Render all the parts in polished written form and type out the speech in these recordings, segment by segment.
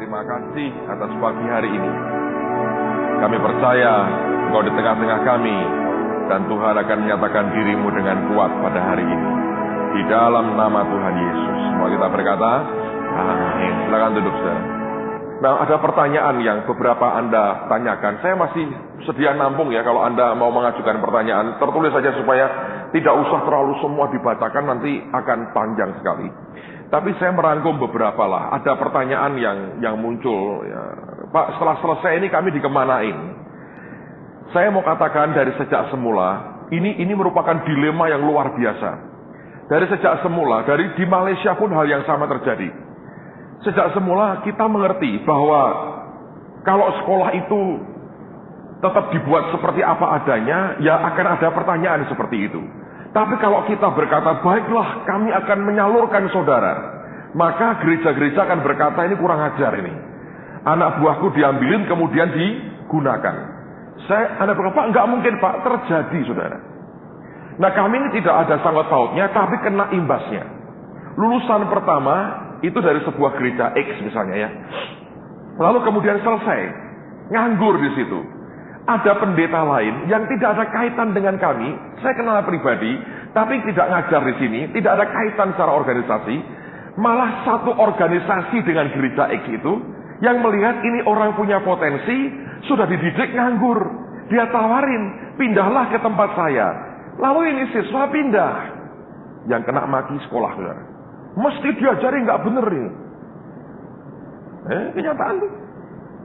terima kasih atas pagi hari ini. Kami percaya Engkau di tengah-tengah kami, dan Tuhan akan menyatakan diri-Mu dengan kuat pada hari ini. Di dalam nama Tuhan Yesus. Semua kita berkata, amin. Silakan duduk, saudara. Nah, ada pertanyaan yang beberapa Anda tanyakan. Saya masih sedia nampung ya, kalau Anda mau mengajukan pertanyaan, tertulis saja supaya tidak usah terlalu semua dibacakan, nanti akan panjang sekali. Tapi saya merangkum beberapa lah. Ada pertanyaan yang muncul. Ya. Pak, setelah selesai ini kami dikemanain? Saya mau katakan dari sejak semula, ini merupakan dilema yang luar biasa. Dari sejak semula, di Malaysia pun hal yang sama terjadi. Sejak semula kita mengerti bahwa kalau sekolah itu tetap dibuat seperti apa adanya, ya akan ada pertanyaan seperti itu. Tapi kalau kita berkata, baiklah kami akan menyalurkan saudara, maka gereja-gereja akan berkata, ini kurang ajar ini. Anak buahku diambilin kemudian digunakan. Anda berkata, enggak mungkin Pak, terjadi saudara. Nah, kami ini tidak ada sangkut pautnya, tapi kena imbasnya. Lulusan pertama itu dari sebuah gereja X misalnya ya. Lalu kemudian selesai, nganggur di situ. Ada pendeta lain yang tidak ada kaitan dengan kami, saya kenal pribadi, tapi tidak ngajar di sini, tidak ada kaitan secara organisasi. Malah satu organisasi dengan gereja X itu, yang melihat ini orang punya potensi, sudah dididik nganggur. Dia tawarin, pindahlah ke tempat saya. Lalu ini siswa pindah. Yang kena maki sekolah, saudara. Mesti diajari nggak bener ini. Kenyataan tuh.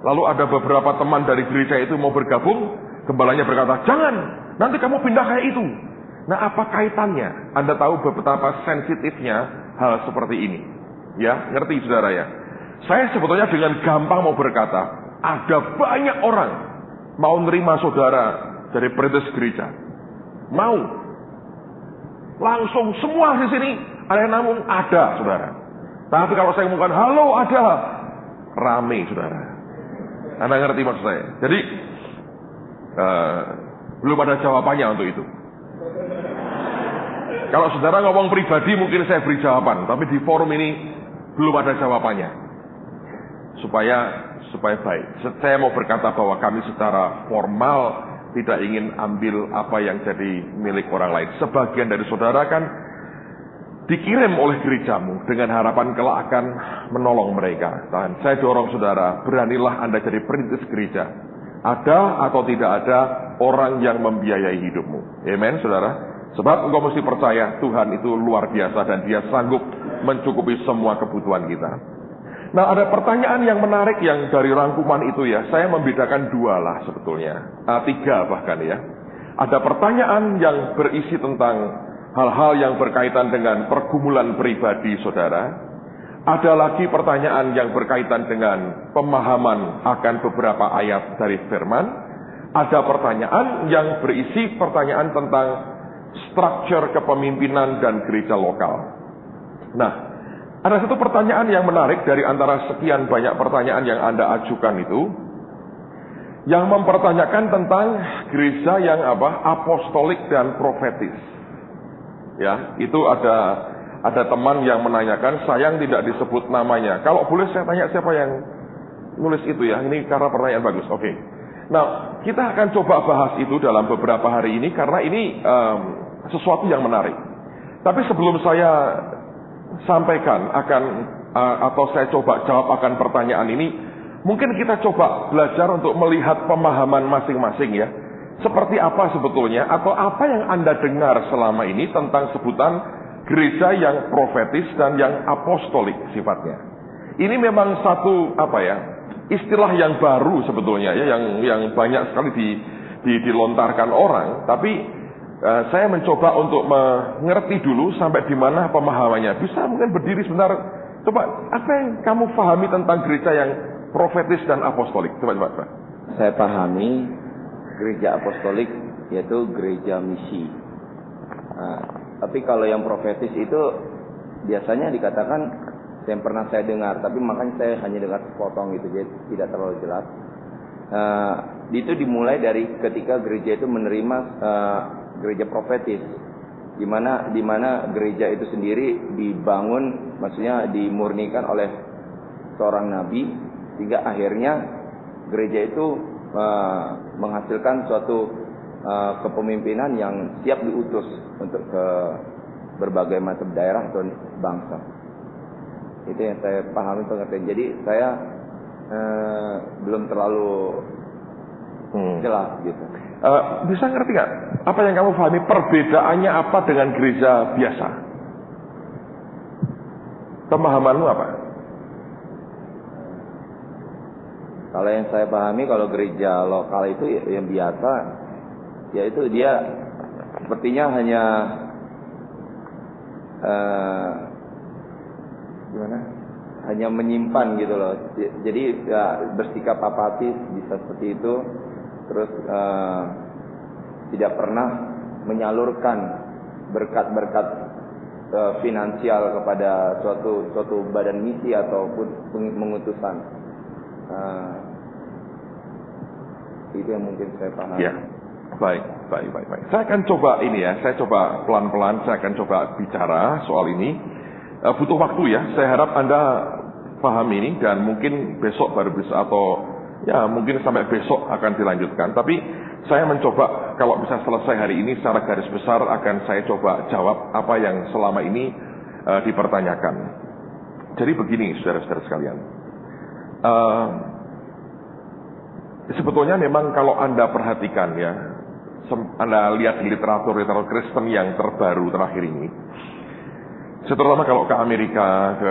Lalu ada beberapa teman dari gereja itu mau bergabung, gembalanya berkata, jangan, nanti kamu pindah kayak itu. Nah, apa kaitannya? Anda tahu betapa sensitifnya hal seperti ini. Ya, ngerti saudara ya? Saya sebetulnya dengan gampang mau berkata, ada banyak orang mau nerima saudara dari perintis gereja. Mau. Langsung semua di sini, ada yang namun ada, saudara. Tapi kalau saya ngomongkan, halo ada, rame, saudara. Anda ngerti maksud saya? Jadi, belum ada jawabannya untuk itu. Kalau saudara ngomong pribadi, mungkin saya beri jawaban. Tapi di forum ini, belum ada jawabannya. Supaya baik. Saya mau berkata bahwa kami secara formal tidak ingin ambil apa yang jadi milik orang lain. Sebagian dari saudara kan dikirim oleh gerejamu dengan harapan kelak akan menolong mereka. Dan saya dorong saudara, beranilah Anda jadi perintis gereja. Ada atau tidak ada orang yang membiayai hidupmu. Amen, saudara. Sebab engkau mesti percaya Tuhan itu luar biasa dan Dia sanggup mencukupi semua kebutuhan kita. Nah, ada pertanyaan yang menarik yang dari rangkuman itu ya. Saya membedakan dua lah sebetulnya. Tiga bahkan ya. Ada pertanyaan yang berisi tentang hal-hal yang berkaitan dengan pergumulan pribadi saudara. Ada lagi pertanyaan yang berkaitan dengan pemahaman akan beberapa ayat dari firman. Ada pertanyaan yang berisi pertanyaan tentang struktur kepemimpinan dan gereja lokal. Nah, ada satu pertanyaan yang menarik dari antara sekian banyak pertanyaan yang Anda ajukan itu, yang mempertanyakan tentang gereja yang apostolik dan profetis. Ya, itu ada teman yang menanyakan, sayang tidak disebut namanya. Kalau boleh saya tanya siapa yang nulis itu ya? Ini karena pertanyaan bagus. Oke. Nah, kita akan coba bahas itu dalam beberapa hari ini karena ini sesuatu yang menarik. Tapi sebelum saya sampaikan atau saya coba jawab akan pertanyaan ini, mungkin kita coba belajar untuk melihat pemahaman masing-masing ya. Seperti apa sebetulnya atau apa yang Anda dengar selama ini tentang sebutan gereja yang profetis dan yang apostolik sifatnya. Ini memang satu istilah yang baru sebetulnya ya, yang banyak sekali dilontarkan orang, tapi saya mencoba untuk mengerti dulu sampai di mana pemahamannya. Bisa mungkin berdiri sebentar. Coba, apa yang kamu pahami tentang gereja yang profetis dan apostolik? Coba. Saya pahami gereja apostolik yaitu gereja misi. Tapi kalau yang profetis itu biasanya dikatakan, yang pernah saya dengar, tapi makanya saya hanya dengar sepotong gitu, jadi tidak terlalu jelas. Itu dimulai dari ketika gereja itu menerima gereja profetis, di mana gereja itu sendiri dibangun, maksudnya dimurnikan oleh seorang nabi Sehingga akhirnya gereja itu menghasilkan suatu kepemimpinan yang siap diutus untuk ke berbagai macam daerah atau bangsa. Itu yang saya pahami pengertian. Jadi saya belum terlalu jelas gitu. Bisa ngerti nggak apa yang kamu pahami, perbedaannya apa dengan gereja biasa? Pemahamanmu apa? Kalau yang saya pahami, kalau gereja lokal itu yang biasa, yaitu dia sepertinya hanya hanya menyimpan gitu loh. Jadi ya, bersikap apatis bisa seperti itu. Terus tidak pernah menyalurkan berkat-berkat finansial kepada suatu badan misi ataupun pengutusan. Itu yang mungkin saya paham. Ya, baik. Saya akan coba ini ya, saya coba pelan-pelan, saya akan coba bicara soal ini. Butuh waktu ya, saya harap Anda paham ini dan mungkin besok baru bisa atau ya mungkin sampai besok akan dilanjutkan. Tapi saya mencoba kalau bisa selesai hari ini secara garis besar akan saya coba jawab apa yang selama ini dipertanyakan. Jadi begini saudara-saudara sekalian. Sebetulnya memang kalau Anda perhatikan ya, Anda lihat di literatur Kristen yang terbaru terakhir ini, terutama kalau ke Amerika, ke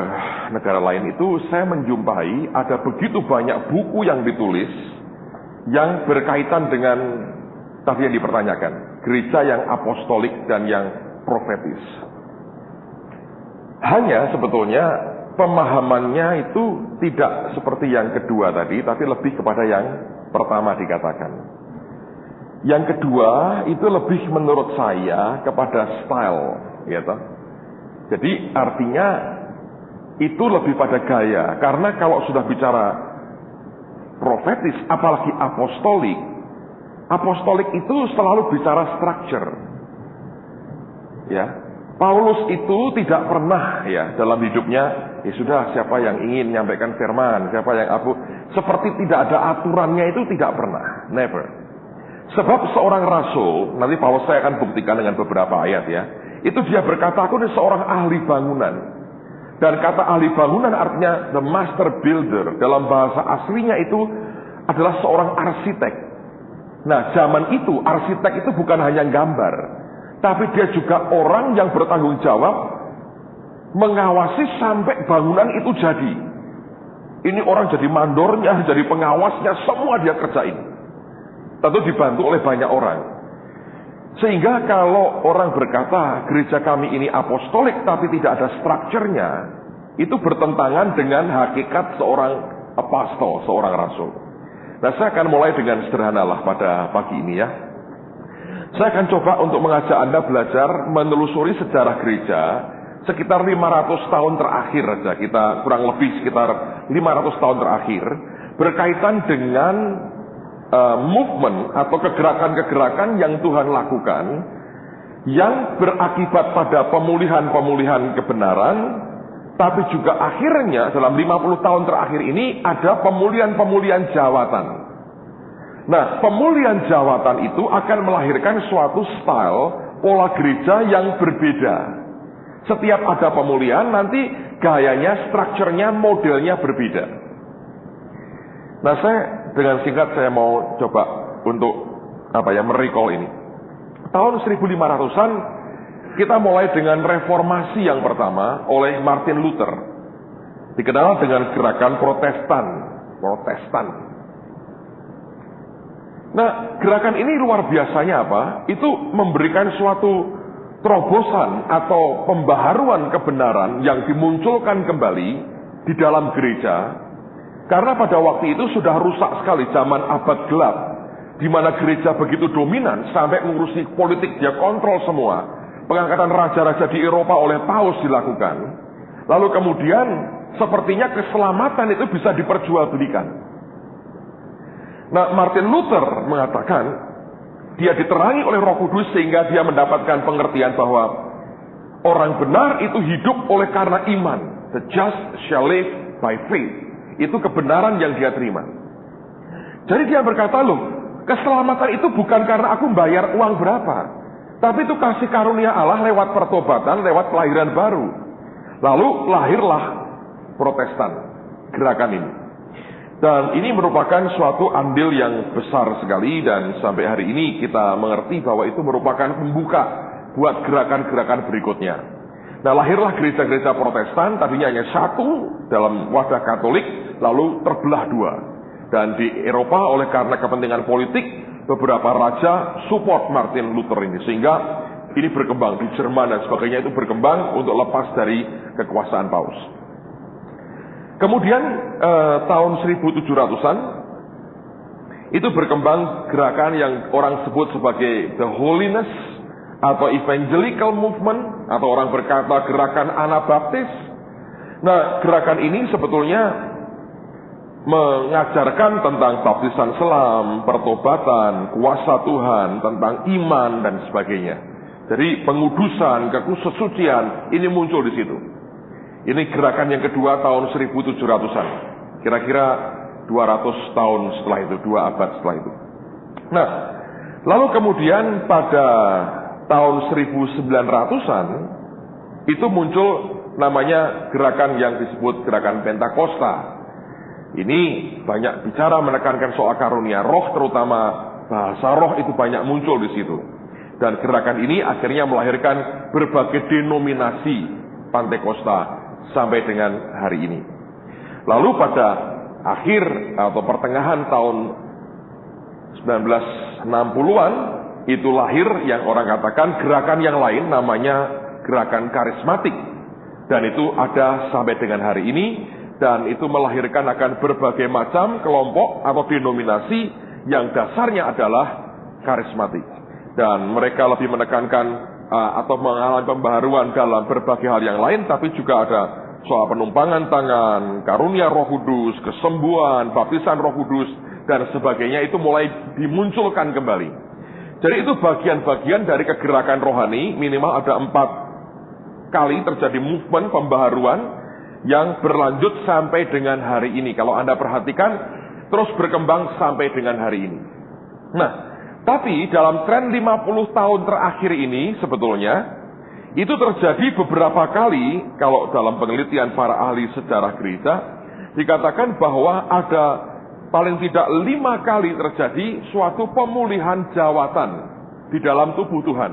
negara lain itu, saya menjumpai ada begitu banyak buku yang ditulis yang berkaitan dengan tadi yang dipertanyakan, gereja yang apostolik dan yang profetis. Hanya sebetulnya pemahamannya itu tidak seperti yang kedua tadi, tapi lebih kepada yang pertama dikatakan. Yang kedua itu lebih menurut saya kepada style, gitu. Jadi artinya itu lebih pada gaya. Karena kalau sudah bicara profetis, apalagi apostolik, apostolik itu selalu bicara structure. Ya, Paulus itu tidak pernah ya dalam hidupnya, ya sudah siapa yang ingin menyampaikan firman, siapa yang seperti tidak ada aturannya itu tidak pernah, never. Sebab seorang rasul, nanti Paulus saya akan buktikan dengan beberapa ayat ya. Itu dia berkata, aku ini seorang ahli bangunan. Dan kata ahli bangunan artinya the master builder. Dalam bahasa aslinya itu adalah seorang arsitek. Nah, zaman itu arsitek itu bukan hanya gambar, tapi dia juga orang yang bertanggung jawab mengawasi sampai bangunan itu jadi. Ini orang jadi mandornya, jadi pengawasnya, semua dia kerjain. Tentu dibantu oleh banyak orang. Sehingga kalau orang berkata gereja kami ini apostolik tapi tidak ada strukturnya, itu bertentangan dengan hakikat seorang apostol, seorang rasul. Nah, saya akan mulai dengan sederhanalah pada pagi ini ya. Saya akan coba untuk mengajak Anda belajar menelusuri sejarah gereja sekitar 500 tahun terakhir saja. Kita kurang lebih sekitar 500 tahun terakhir berkaitan dengan movement atau kegerakan-kegerakan yang Tuhan lakukan yang berakibat pada pemulihan-pemulihan kebenaran, tapi juga akhirnya dalam 50 tahun terakhir ini ada pemulihan-pemulihan jawatan. Nah, pemulihan jawatan itu akan melahirkan suatu style pola gereja yang berbeda. Setiap ada pemulihan nanti gayanya, strukturnya, modelnya berbeda. Nah, saya dengan singkat saya mau coba untuk merecall ini. Tahun 1500-an kita mulai dengan reformasi yang pertama oleh Martin Luther. Dikenal dengan gerakan Protestan. Nah, gerakan ini luar biasanya apa? Itu memberikan suatu terobosan atau pembaharuan kebenaran yang dimunculkan kembali di dalam gereja. Karena pada waktu itu sudah rusak sekali zaman abad gelap, di mana gereja begitu dominan sampai mengurusi politik, dia kontrol semua. Pengangkatan raja-raja di Eropa oleh Paus dilakukan. Lalu kemudian sepertinya keselamatan itu bisa diperjualbelikan. Nah, Martin Luther mengatakan dia diterangi oleh Roh Kudus sehingga dia mendapatkan pengertian bahwa orang benar itu hidup oleh karena iman. The just shall live by faith. Itu kebenaran yang dia terima. Jadi dia berkata, loh, keselamatan itu bukan karena aku bayar uang berapa, tapi itu kasih karunia Allah lewat pertobatan, lewat kelahiran baru. Lalu lahirlah Protestan, gerakan ini. Dan ini merupakan suatu andil yang besar sekali, dan sampai hari ini kita mengerti bahwa itu merupakan pembuka buat gerakan-gerakan berikutnya. Nah, lahirlah gereja-gereja Protestan, tadinya hanya satu dalam wadah Katolik, lalu terbelah dua. Dan di Eropa oleh karena kepentingan politik, beberapa raja support Martin Luther ini, sehingga ini berkembang di Jerman dan sebagainya, itu berkembang untuk lepas dari kekuasaan Paus. Kemudian tahun 1700-an itu berkembang gerakan yang orang sebut sebagai The Holiness atau Evangelical Movement, atau orang berkata gerakan Anabaptis. Nah, gerakan ini sebetulnya mengajarkan tentang baptisan selam, pertobatan, kuasa Tuhan, tentang iman dan sebagainya. Jadi pengudusan, kesucian ini muncul di situ. Ini gerakan yang kedua tahun 1700-an. Kira-kira 200 tahun setelah itu, 2 abad setelah itu. Nah, lalu kemudian pada tahun 1900-an itu muncul namanya gerakan yang disebut gerakan Pentakosta. Ini banyak bicara menekankan soal karunia roh, terutama bahasa roh itu banyak muncul di situ. Dan gerakan ini akhirnya melahirkan berbagai denominasi Pentakosta sampai dengan hari ini. Lalu pada akhir atau pertengahan tahun 1960-an itu lahir yang orang katakan gerakan yang lain, namanya gerakan karismatik. Dan itu ada sampai dengan hari ini, dan itu melahirkan akan berbagai macam kelompok atau denominasi yang dasarnya adalah karismatik. Dan mereka lebih menekankan atau mengalami pembaharuan dalam berbagai hal yang lain, tapi juga ada soal penumpangan tangan, karunia Roh Kudus, kesembuhan, baptisan Roh Kudus, dan sebagainya. Itu mulai dimunculkan kembali. Jadi itu bagian-bagian dari kegerakan rohani. Minimal ada 4 kali terjadi movement pembaharuan yang berlanjut sampai dengan hari ini. Kalau Anda perhatikan, terus berkembang sampai dengan hari ini. Nah, tapi dalam tren 50 tahun terakhir ini sebetulnya itu terjadi beberapa kali. Kalau dalam penelitian para ahli sejarah gereja dikatakan bahwa ada paling tidak 5 kali terjadi suatu pemulihan jawatan di dalam tubuh Tuhan.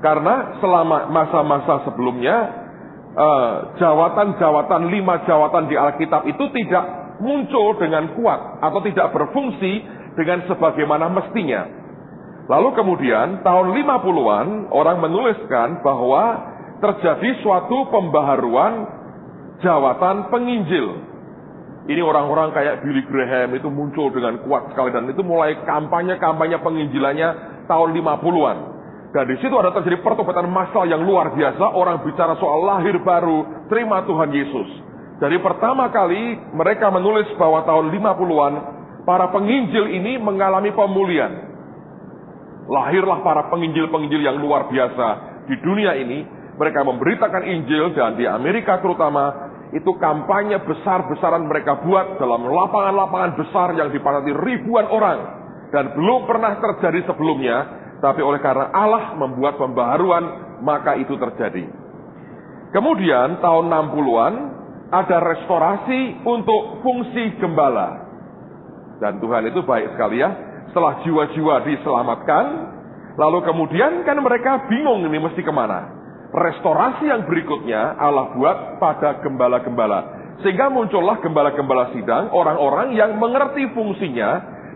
Karena selama masa-masa sebelumnya jawatan-jawatan, 5 jawatan di Alkitab itu tidak muncul dengan kuat atau tidak berfungsi dengan sebagaimana mestinya. Lalu kemudian tahun 50-an orang menuliskan bahwa terjadi suatu pembaharuan jawatan penginjil. Ini orang-orang kayak Billy Graham itu muncul dengan kuat sekali, dan itu mulai kampanye penginjilannya tahun 50-an. Dan di situ ada terjadi pertobatan massal yang luar biasa. Orang bicara soal lahir baru, terima Tuhan Yesus. Jadi pertama kali mereka menulis bahwa tahun 50-an para penginjil ini mengalami pemulihan. Lahirlah para penginjil-penginjil yang luar biasa di dunia ini. Mereka memberitakan Injil, dan di Amerika terutama itu kampanye besar-besaran mereka buat dalam lapangan-lapangan besar yang dipadati ribuan orang. Dan belum pernah terjadi sebelumnya, tapi oleh karena Allah membuat pembaharuan, maka itu terjadi. Kemudian tahun 60-an ada restorasi untuk fungsi gembala. Dan Tuhan itu baik sekali ya. Setelah jiwa-jiwa diselamatkan, lalu kemudian kan mereka bingung ini mesti kemana. Restorasi yang berikutnya Allah buat pada gembala-gembala. Sehingga muncullah gembala-gembala sidang, orang-orang yang mengerti fungsinya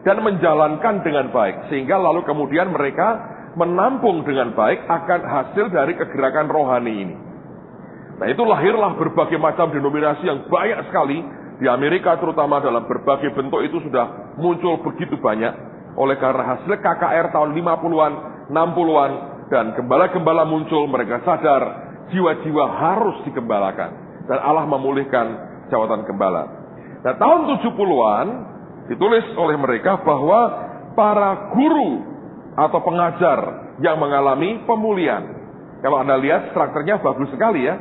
dan menjalankan dengan baik. Sehingga lalu kemudian mereka menampung dengan baik akan hasil dari kegerakan rohani ini. Nah, itu lahirlah berbagai macam denominasi yang banyak sekali. Di Amerika terutama dalam berbagai bentuk itu sudah muncul begitu banyak. Oleh karena hasil KKR tahun 50-an, 60-an, dan gembala-gembala muncul, mereka sadar jiwa-jiwa harus digembalakan. Dan Allah memulihkan jawatan gembala. Nah, tahun 70-an ditulis oleh mereka bahwa para guru atau pengajar yang mengalami pemulihan. Kalau Anda lihat strukturnya bagus sekali ya.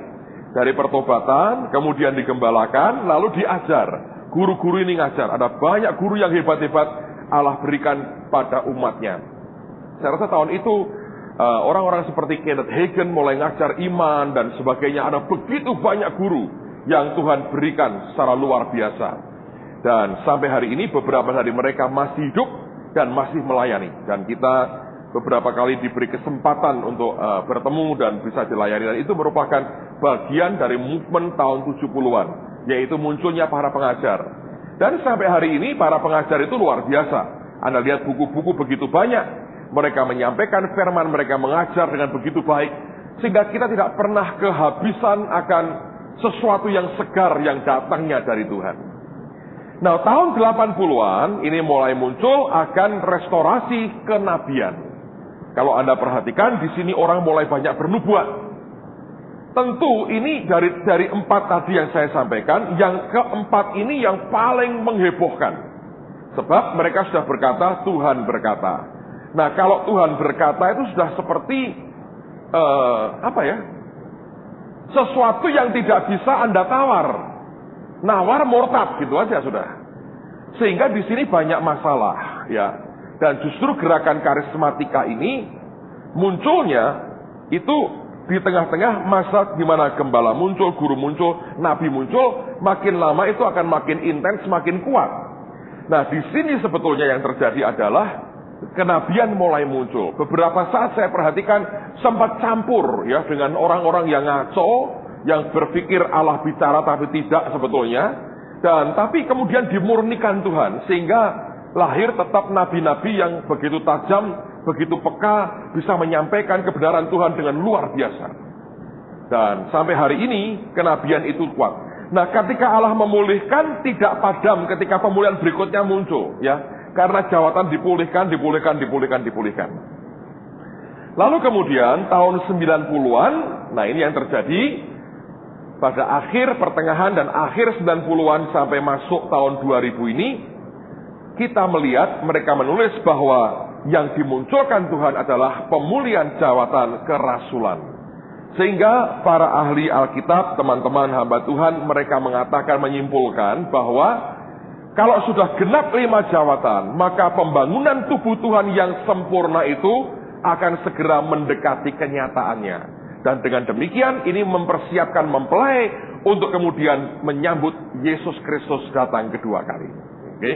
Dari pertobatan, kemudian digembalakan, lalu diajar. guru-guru ini ngajar. Ada banyak guru yang hebat-hebat Allah berikan pada umatnya. Saya rasa tahun itu orang-orang seperti Kenneth Hagin mulai ngajar iman dan sebagainya. Ada begitu banyak guru yang Tuhan berikan secara luar biasa. Dan sampai hari ini beberapa dari mereka masih hidup dan masih melayani. Dan kita beberapa kali diberi kesempatan untuk bertemu dan bisa dilayani. Dan itu merupakan bagian dari movement tahun 70-an. Yaitu munculnya para pengajar. Dan sampai hari ini para pengajar itu luar biasa. Anda lihat buku-buku begitu banyak. Mereka menyampaikan firman, mereka mengajar dengan begitu baik. Sehingga kita tidak pernah kehabisan akan sesuatu yang segar yang datangnya dari Tuhan. Nah, tahun 80-an ini mulai muncul akan restorasi kenabian. Kalau Anda perhatikan di sini orang mulai banyak bernubuat. Tentu ini dari 4 tadi yang saya sampaikan, yang keempat ini yang paling menghebohkan. Sebab mereka sudah berkata, Tuhan berkata. Nah, kalau Tuhan berkata itu sudah seperti sesuatu yang tidak bisa Anda tawar. Nawar murtad gitu aja sudah. Sehingga di sini banyak masalah, ya. Dan justru gerakan karismatika ini munculnya itu di tengah-tengah masa di mana gembala muncul, guru muncul, nabi muncul, makin lama itu akan makin intens, makin kuat. Nah, di sini sebetulnya yang terjadi adalah kenabian mulai muncul. Beberapa saat saya perhatikan sempat campur ya dengan orang-orang yang ngaco, yang berpikir Allah bicara tapi tidak sebetulnya. Dan tapi kemudian dimurnikan Tuhan sehingga lahir tetap nabi-nabi yang begitu tajam, begitu peka, bisa menyampaikan kebenaran Tuhan dengan luar biasa. Dan sampai hari ini kenabian itu kuat. Nah, ketika Allah memulihkan tidak padam ketika pemulihan berikutnya muncul, ya. Karena jawatan dipulihkan. Lalu kemudian tahun 90-an, nah ini yang terjadi pada akhir pertengahan dan akhir 90-an sampai masuk tahun 2000 ini, kita melihat mereka menulis bahwa yang dimunculkan Tuhan adalah pemulihan jawatan kerasulan. Sehingga para ahli Alkitab, teman-teman hamba Tuhan, mereka mengatakan, menyimpulkan bahwa kalau sudah genap 5 jawatan, maka pembangunan tubuh Tuhan yang sempurna itu akan segera mendekati kenyataannya. Dan dengan demikian ini mempersiapkan mempelai untuk kemudian menyambut Yesus Kristus datang kedua kali. Oke?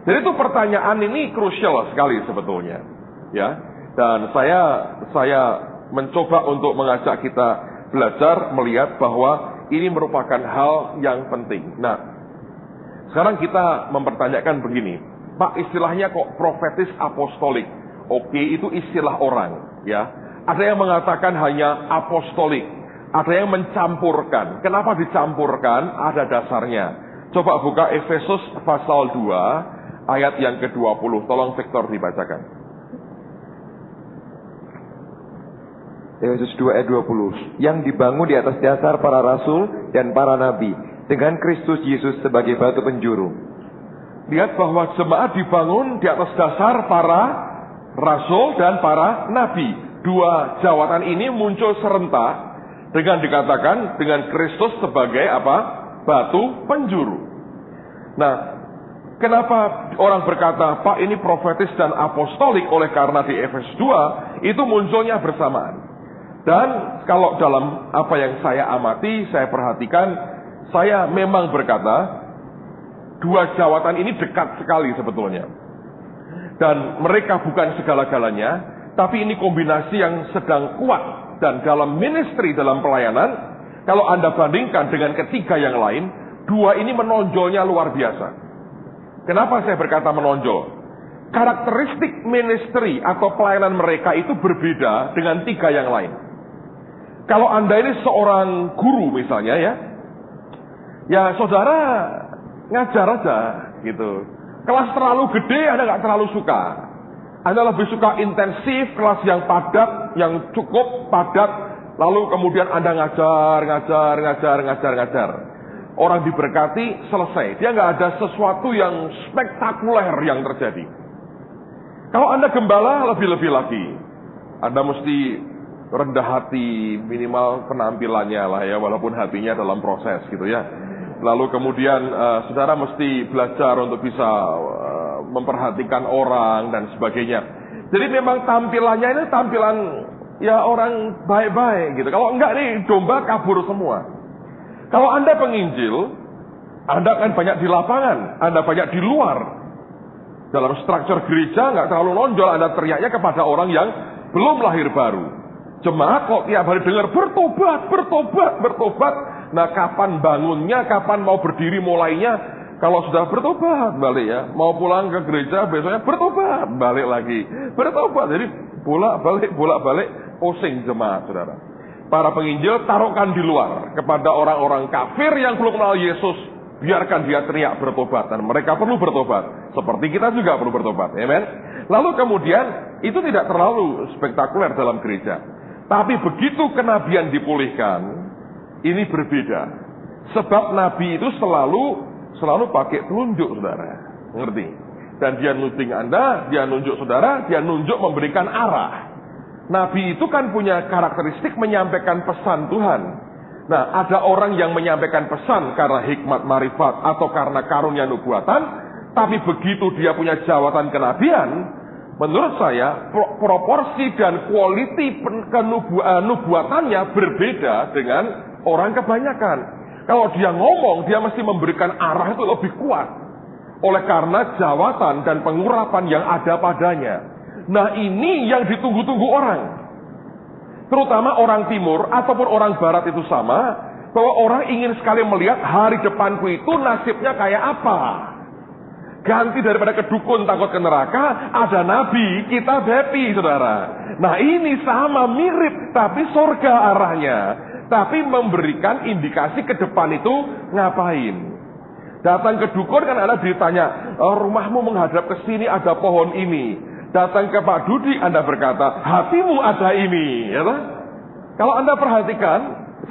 Jadi itu pertanyaan ini krusial sekali sebetulnya, ya. Dan saya mencoba untuk mengajak kita belajar melihat bahwa ini merupakan hal yang penting. Nah, sekarang kita mempertanyakan begini, Pak, istilahnya kok profetis apostolik? Oke, itu istilah orang, ya. Ada yang mengatakan hanya apostolik, ada yang mencampurkan. Kenapa dicampurkan? Ada dasarnya. Coba buka Efesus pasal 2 ayat yang ke-20. Tolong Victor dibacakan. Efesus 2 ayat 20. Yang dibangun di atas dasar para rasul dan para nabi, dengan Kristus Yesus sebagai batu penjuru. Lihat bahwa jemaat dibangun di atas dasar para rasul dan para nabi. 2 jawatan ini muncul serentak dengan dikatakan dengan Kristus sebagai apa? Batu penjuru. Nah, kenapa orang berkata, Pak, ini profetis dan apostolik? Oleh karena di Efesus 2 itu munculnya bersamaan. Dan kalau dalam apa yang saya amati, saya perhatikan, saya memang berkata 2 jawatan ini dekat sekali sebetulnya. Dan mereka bukan segala-galanya, tapi ini kombinasi yang sedang kuat. Dan dalam ministry, dalam pelayanan, kalau Anda bandingkan dengan ketiga yang lain, 2 ini menonjolnya luar biasa. Kenapa saya berkata menonjol? Karakteristik ministry atau pelayanan mereka itu berbeda dengan 3 yang lain. Kalau Anda ini seorang guru misalnya, ya saudara ngajar aja gitu. Kelas terlalu gede Anda nggak terlalu suka. Anda lebih suka intensif, kelas yang padat, yang cukup padat, lalu kemudian Anda ngajar. Orang diberkati, selesai. Dia nggak ada sesuatu yang spektakuler yang terjadi. Kalau Anda gembala, lebih-lebih lagi. Anda mesti rendah hati, minimal penampilannya lah ya, walaupun hatinya dalam proses gitu ya. Lalu kemudian saudara mesti belajar untuk bisa memperhatikan orang dan sebagainya. Jadi memang tampilannya ini tampilan ya orang baik-baik gitu. Kalau enggak nih domba kabur semua. Kalau Anda penginjil, Anda kan banyak di lapangan, Anda banyak di luar. Dalam struktur gereja nggak terlalu nonjol, Anda teriaknya kepada orang yang belum lahir baru. Jemaat kok tiap hari dengar bertobat, bertobat, bertobat. Nah kapan bangunnya, kapan mau berdiri mulainya? Kalau sudah bertobat balik ya, mau pulang ke gereja besoknya bertobat, balik lagi, bertobat. Jadi bolak-balik pusing jemaat saudara. Para penginjil taruhkan di luar kepada orang-orang kafir yang belum kenal Yesus. Biarkan dia teriak bertobat dan mereka perlu bertobat. Seperti kita juga perlu bertobat, amen. Lalu kemudian itu tidak terlalu spektakuler dalam gereja. Tapi begitu kenabian dipulihkan, ini berbeda. Sebab nabi itu selalu pakai telunjuk saudara. Ngerti? Dan dia nunjuk Anda, dia nunjuk saudara, dia nunjuk memberikan arah. Nabi itu kan punya karakteristik menyampaikan pesan Tuhan. Nah, ada orang yang menyampaikan pesan karena hikmat marifat atau karena karunia nubuatan, tapi begitu dia punya jawatan kenabian, menurut saya proporsi dan quality nubuatannya berbeda dengan orang kebanyakan. Kalau dia ngomong, dia mesti memberikan arah itu lebih kuat. Oleh karena jawatan dan pengurapan yang ada padanya. Nah ini yang ditunggu-tunggu orang. Terutama orang timur ataupun orang barat itu sama. Bahwa orang ingin sekali melihat hari depanku itu nasibnya kayak apa. Ganti daripada kedukun takut ke neraka, ada nabi, kita happy saudara. Nah ini sama mirip, tapi surga arahnya. Tapi memberikan indikasi ke depan itu ngapain. Datang ke dukun kan Anda ditanya, rumahmu menghadap ke sini ada pohon ini. Datang ke Pak Dudi Anda berkata, hatimu ada ini. Ya, kalau Anda perhatikan,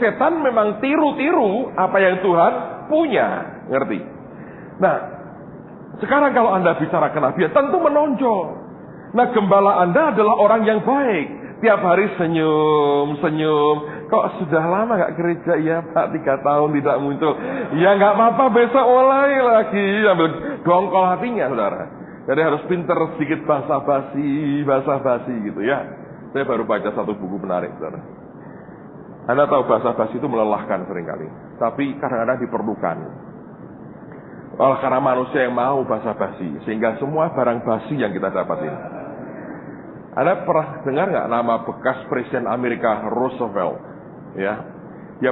setan memang tiru-tiru apa yang Tuhan punya. Ngerti? Nah, sekarang kalau Anda bicara kenabian, tentu menonjol. Nah, gembala Anda adalah orang yang baik. Tiap hari senyum. Kok sudah lama gak gereja? Ya Pak, 3 tahun tidak muncul. Ya gak apa-apa, besok mulai lagi. Ambil dongkol hatinya saudara. Jadi harus pinter sedikit basa-basi gitu ya. Saya baru baca satu buku menarik saudara. Anda tahu basa-basi itu melelahkan seringkali. Tapi kadang-kadang diperlukan. Karena manusia yang mau basa-basi. Sehingga semua barang basi yang kita dapatin. Anda pernah dengar nggak nama bekas Presiden Amerika Roosevelt? Ya, dia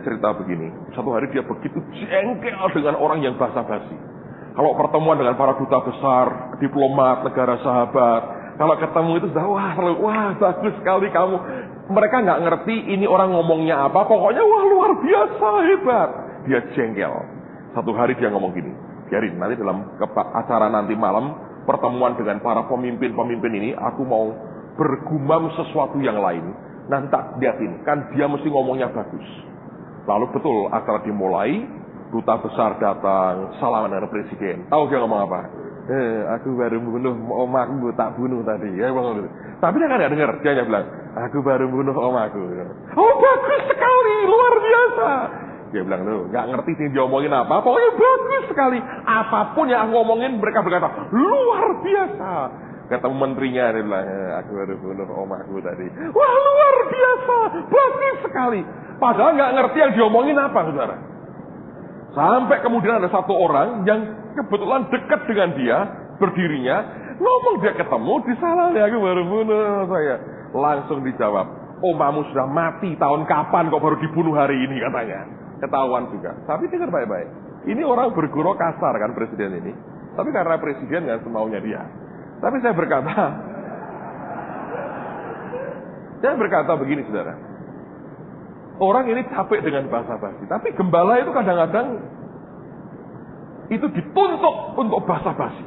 cerita begini. Satu hari dia begitu jengkel dengan orang yang basa-basi. Kalau pertemuan dengan para duta besar, diplomat, negara sahabat, kalau ketemu itu sudah wah bagus sekali kamu. Mereka nggak ngerti ini orang ngomongnya apa. Pokoknya wah luar biasa hebat. Dia jengkel. Satu hari dia ngomong gini. Biarin nanti dalam acara nanti malam. Pertemuan dengan para pemimpin-pemimpin ini, aku mau bergumam sesuatu yang lain. Nanti tak liatin, kan dia mesti ngomongnya bagus. Lalu betul, acara dimulai, duta besar datang, salaman dengan presiden. Tahu dia ngomong apa? Aku baru bunuh omaku, tak bunuh tadi. Ya, tapi dia kan gak dengar, dia hanya bilang, aku baru bunuh omaku. Oh bagus sekali, luar biasa. Dia bilang, loh, gak ngerti sih dia omongin apa. Pokoknya bagus sekali. Apapun yang aku ngomongin, mereka berkata, luar biasa. Ketemu menterinya, dia bilang, aku baru bunuh omaku tadi. Wah, luar biasa. Bagus sekali. Padahal gak ngerti yang diomongin apa, saudara. Sampai kemudian ada satu orang yang kebetulan dekat dengan dia, berdirinya, ngomong dia ketemu, disalahnya, aku baru bunuh saya. Langsung dijawab, omamu sudah mati tahun kapan kok baru dibunuh hari ini, katanya. Ketahuan juga. Tapi dengar baik-baik. Ini orang bergurau kasar kan presiden ini. Tapi karena presiden nggak semaunya dia. Tapi saya berkata begini saudara. Orang ini capek dengan basa-basi. Tapi gembala itu kadang-kadang itu dituntut untuk basa-basi.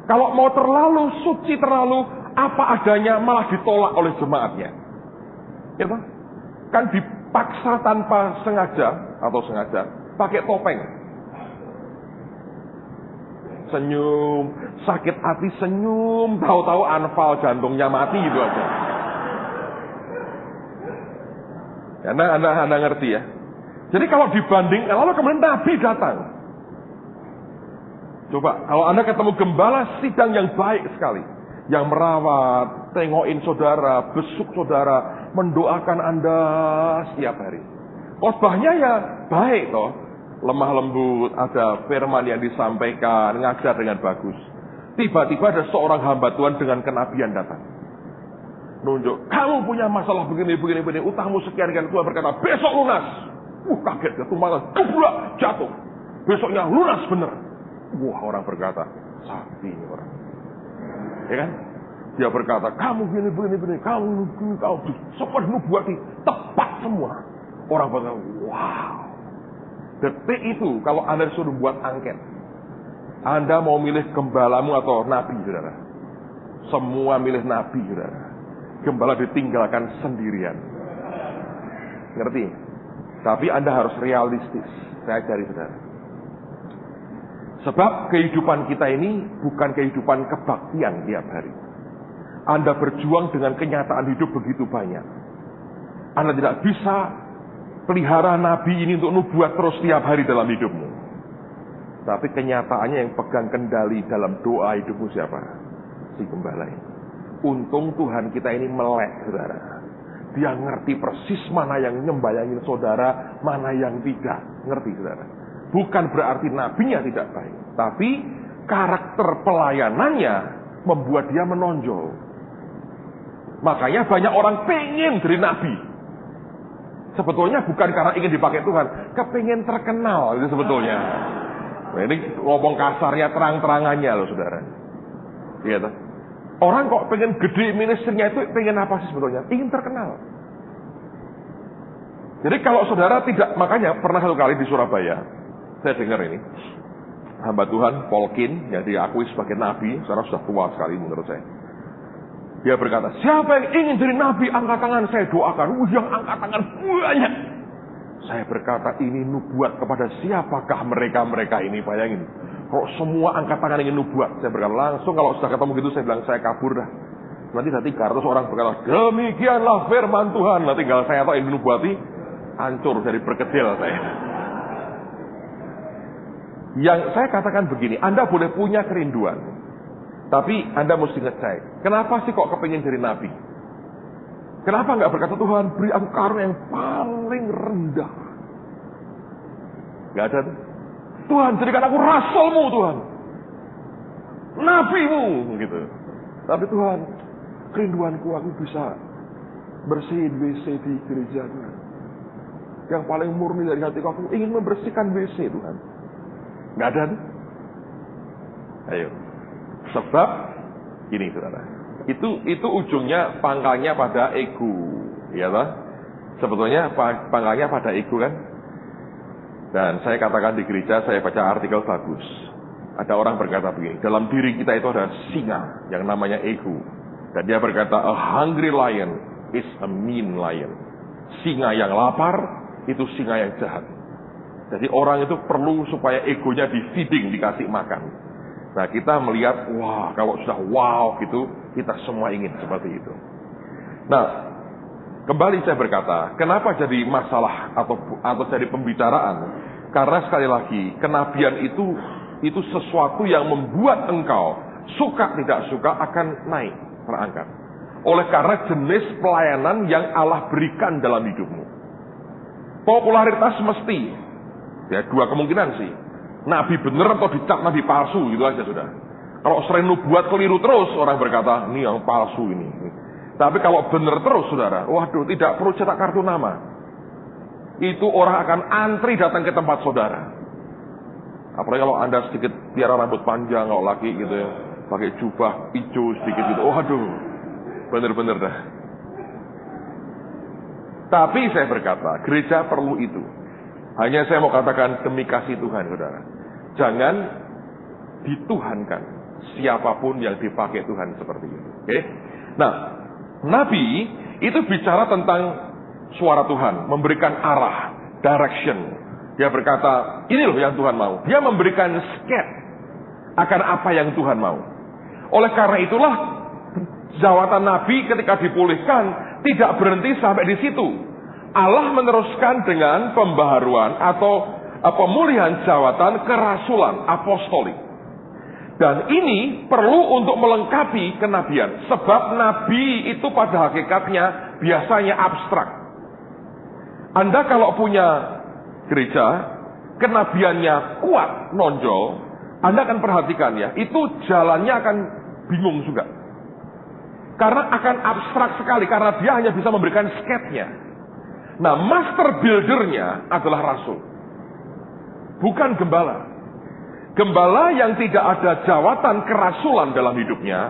Kalau mau terlalu suci, terlalu apa adanya malah ditolak oleh jemaatnya. Ya toh? Kan dipaksa tanpa sengaja atau sengaja pakai topeng. Senyum, sakit hati senyum, tahu-tahu anfal jantungnya mati gitu aja. Anda ngerti ya. Jadi kalau dibandingkan, lalu kemudian Nabi datang. Coba, kalau Anda ketemu gembala sidang yang baik sekali, yang merawat, tengokin saudara, besuk saudara, mendoakan Anda setiap hari. Khotbahnya ya baik toh, lemah lembut, ada firman yang disampaikan, ngajar dengan bagus. Tiba-tiba ada seorang hamba Tuhan dengan kenabian datang. Nunjuk, kamu punya masalah begini, utangmu sekian, Tuhan berkata, besok lunas. Kaget, jatuh malah, gebrak, jatuh. Besoknya lunas bener. Wah, orang berkata, sapi ini orang. Ya kan? Dia berkata, kamu begini, kamu semua nubuati, tepat semua. Orang berkata, wow. Detik itu, kalau Anda suruh buat angket, Anda mau milih gembalamu atau nabi, saudara? Semua milih nabi, saudara. Gembala ditinggalkan sendirian. Ngerti? Tapi Anda harus realistis. Saya cari saudara. Sebab kehidupan kita ini bukan kehidupan kebaktian tiap hari. Anda berjuang dengan kenyataan hidup begitu banyak. Anda tidak bisa pelihara nabi ini untuk nubuat terus tiap hari dalam hidupmu. Tapi kenyataannya yang pegang kendali dalam doa hidupmu siapa? Si gembala ini. Untung Tuhan kita ini melek, saudara. Dia ngerti persis mana yang nyembayangin saudara, mana yang tidak. Ngerti, saudara. Bukan berarti nabinya tidak baik. Tapi karakter pelayanannya membuat dia menonjol. Makanya banyak orang pengen jadi nabi. Sebetulnya bukan karena ingin dipakai Tuhan. Kepengen terkenal itu sebetulnya. Nah, ini ngomong kasarnya terang-terangannya loh, saudara. Iya toh? Orang kok pengen gede ministernya itu pengen apa sih sebetulnya? Ingin terkenal. Jadi kalau saudara tidak, makanya pernah satu kali di Surabaya, saya dengar ini, hamba Tuhan Polkin yang diakui sebagai nabi, sekarang sudah tua sekali menurut saya. Dia berkata, siapa yang ingin jadi nabi, angkat tangan, saya doakan. Yang angkat tangan banyak. Saya berkata, ini nubuat kepada siapakah mereka ini, bayangin. Kalau semua angkat tangan ingin nubuat, saya berkata langsung kalau sudah ketemu gitu, saya bilang saya kabur dah. Nanti 300 orang berkata, demikianlah firman Tuhan. Nanti tinggal saya atau ingin nubuati, hancur dari berkedil saya. Yang saya katakan begini, Anda boleh punya kerinduan, tapi Anda mesti ngecek. Kenapa sih kok kepingin jadi nabi? Kenapa nggak berkata Tuhan beri aku karunia yang paling rendah? Gak ada tuh. Tuhan jadikan aku rasulmu Tuhan, nabimu gitu. Tapi Tuhan, kerinduanku aku bisa bersihin WC di gereja Tuhan. Yang paling murni dari hatiku, aku ingin membersihkan WC Tuhan. Gak ada tuh. Ayo. Sebab ini saudara, itu ujungnya pangkalnya pada ego, ya toh? Sebetulnya pangkalnya pada ego kan. Dan saya katakan di gereja, saya baca artikel bagus. Ada orang berkata begini, dalam diri kita itu ada singa yang namanya ego. Dan dia berkata, a hungry lion is a mean lion. Singa yang lapar itu singa yang jahat. Jadi orang itu perlu supaya egonya di-feeding, dikasih makan. Nah kita melihat, wah kalau sudah wow gitu, kita semua ingin seperti itu. Nah, kembali saya berkata, kenapa jadi masalah atau jadi pembicaraan? Karena sekali lagi, kenabian itu sesuatu yang membuat engkau suka tidak suka akan naik, terangkat. Oleh karena jenis pelayanan yang Allah berikan dalam hidupmu. Popularitas mesti, ya dua kemungkinan sih. Nabi bener atau dicap nabi palsu, gitu aja sudah. Kalau sering nubuat keliru terus, orang berkata, ini yang palsu ini. Tapi kalau benar terus saudara, waduh tidak perlu cetak kartu nama. Itu orang akan antri datang ke tempat saudara. Apalagi kalau Anda sedikit piara rambut panjang, kalau laki gitu ya, pakai jubah hijau sedikit gitu. Waduh, bener-bener dah. Tapi saya berkata, gereja perlu itu. Hanya saya mau katakan demi kasih Tuhan saudara. Jangan dituhankan siapapun yang dipakai Tuhan seperti itu. Oke? Nah, Nabi itu bicara tentang suara Tuhan, memberikan arah, direction. Dia berkata, ini loh yang Tuhan mau. Dia memberikan sketch akan apa yang Tuhan mau. Oleh karena itulah, jawatan Nabi ketika dipulihkan tidak berhenti sampai di situ. Allah meneruskan dengan pembaharuan atau pemulihan jawatan kerasulan apostolik. Dan ini perlu untuk melengkapi kenabian. Sebab nabi itu pada hakikatnya biasanya abstrak. Anda kalau punya gereja, kenabiannya kuat, nonjol, Anda akan perhatikan ya, itu jalannya akan bingung juga. Karena akan abstrak sekali, karena dia hanya bisa memberikan sketnya. Nah, master buildernya adalah rasul. Bukan gembala. Gembala yang tidak ada jawatan kerasulan dalam hidupnya,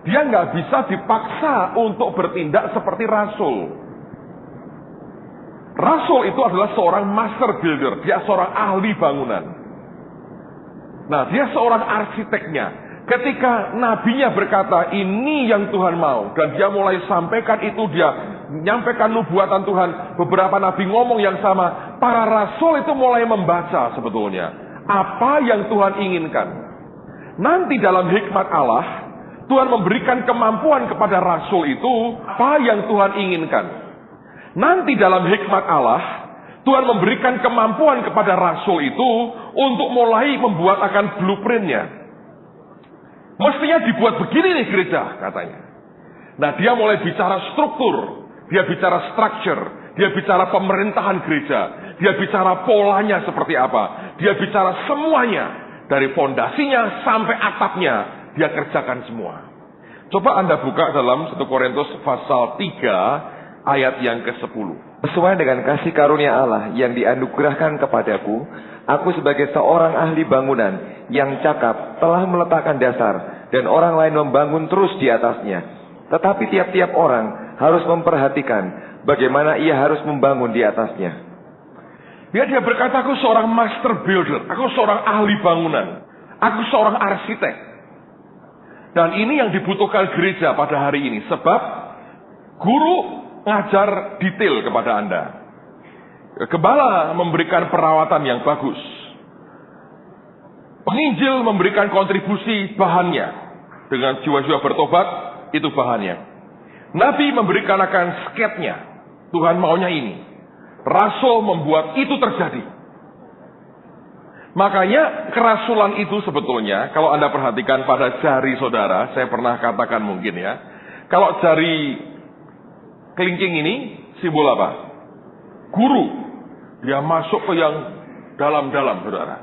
dia nggak bisa dipaksa untuk bertindak seperti rasul. Rasul itu adalah seorang master builder, dia seorang ahli bangunan. Nah, dia seorang arsiteknya. Ketika nabinya berkata, ini yang Tuhan mau, dan dia mulai sampaikan itu, dia menyampaikan nubuatan Tuhan. Beberapa nabi ngomong yang sama, para rasul itu mulai membaca sebetulnya apa yang Tuhan inginkan. Nanti dalam hikmat Allah, Tuhan memberikan kemampuan kepada rasul itu apa yang Tuhan inginkan. Nanti dalam hikmat Allah, Tuhan memberikan kemampuan kepada rasul itu untuk mulai membuat akan blueprintnya. Mestinya dibuat begini nih gereja, katanya. Nah, dia mulai bicara struktur, dia bicara structure, dia bicara pemerintahan gereja, dia bicara polanya seperti apa. Dia bicara semuanya. Dari fondasinya sampai atapnya. Dia kerjakan semua. Coba Anda buka dalam 1 Korintus pasal 3 ayat yang ke-10. Sesuai dengan kasih karunia Allah yang dianugerahkan kepadaku, aku sebagai seorang ahli bangunan yang cakap telah meletakkan dasar, dan orang lain membangun terus di atasnya. Tetapi tiap-tiap orang harus memperhatikan bagaimana ia harus membangun di atasnya. Dia berkata, aku seorang master builder, aku seorang ahli bangunan, aku seorang arsitek. Dan ini yang dibutuhkan gereja pada hari ini. Sebab guru ngajar detail kepada Anda. Gembala memberikan perawatan yang bagus. Penginjil memberikan kontribusi bahannya. Dengan jiwa-jiwa bertobat, itu bahannya. Nabi memberikan akan sketnya. Tuhan maunya ini. Rasul membuat itu terjadi. Makanya kerasulan itu sebetulnya, kalau Anda perhatikan pada jari saudara, saya pernah katakan mungkin ya. Kalau jari kelingking ini, simbol apa? Guru. Dia masuk ke yang dalam-dalam, saudara.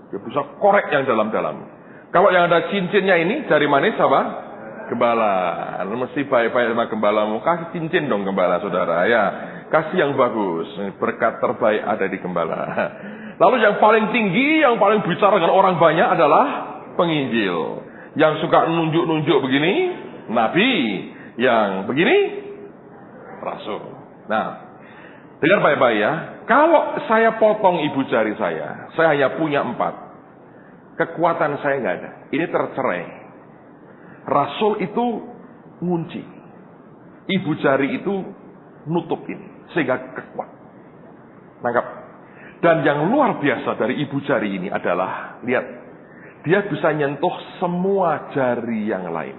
Dia bisa korek yang dalam-dalam. Kalau yang ada cincinnya ini, jari manis apa? Gembala. Mesti baik-baik sama gembalamu. Kasih cincin dong gembala, saudara. Ya, kasih yang bagus. Berkat terbaik ada di gembala. Lalu yang paling tinggi, yang paling bicara dengan orang banyak adalah penginjil. Yang suka nunjuk-nunjuk begini, nabi. Yang begini, rasul. Nah, dengar baik-baik ya. Kalau saya potong ibu jari saya hanya punya 4. Kekuatan saya nggak ada. Ini tercerai. Rasul itu ngunci. Ibu jari itu nutup ini. Sehingga kuat. Tangkap. Dan yang luar biasa dari ibu jari ini adalah, lihat. Dia bisa nyentuh semua jari yang lain.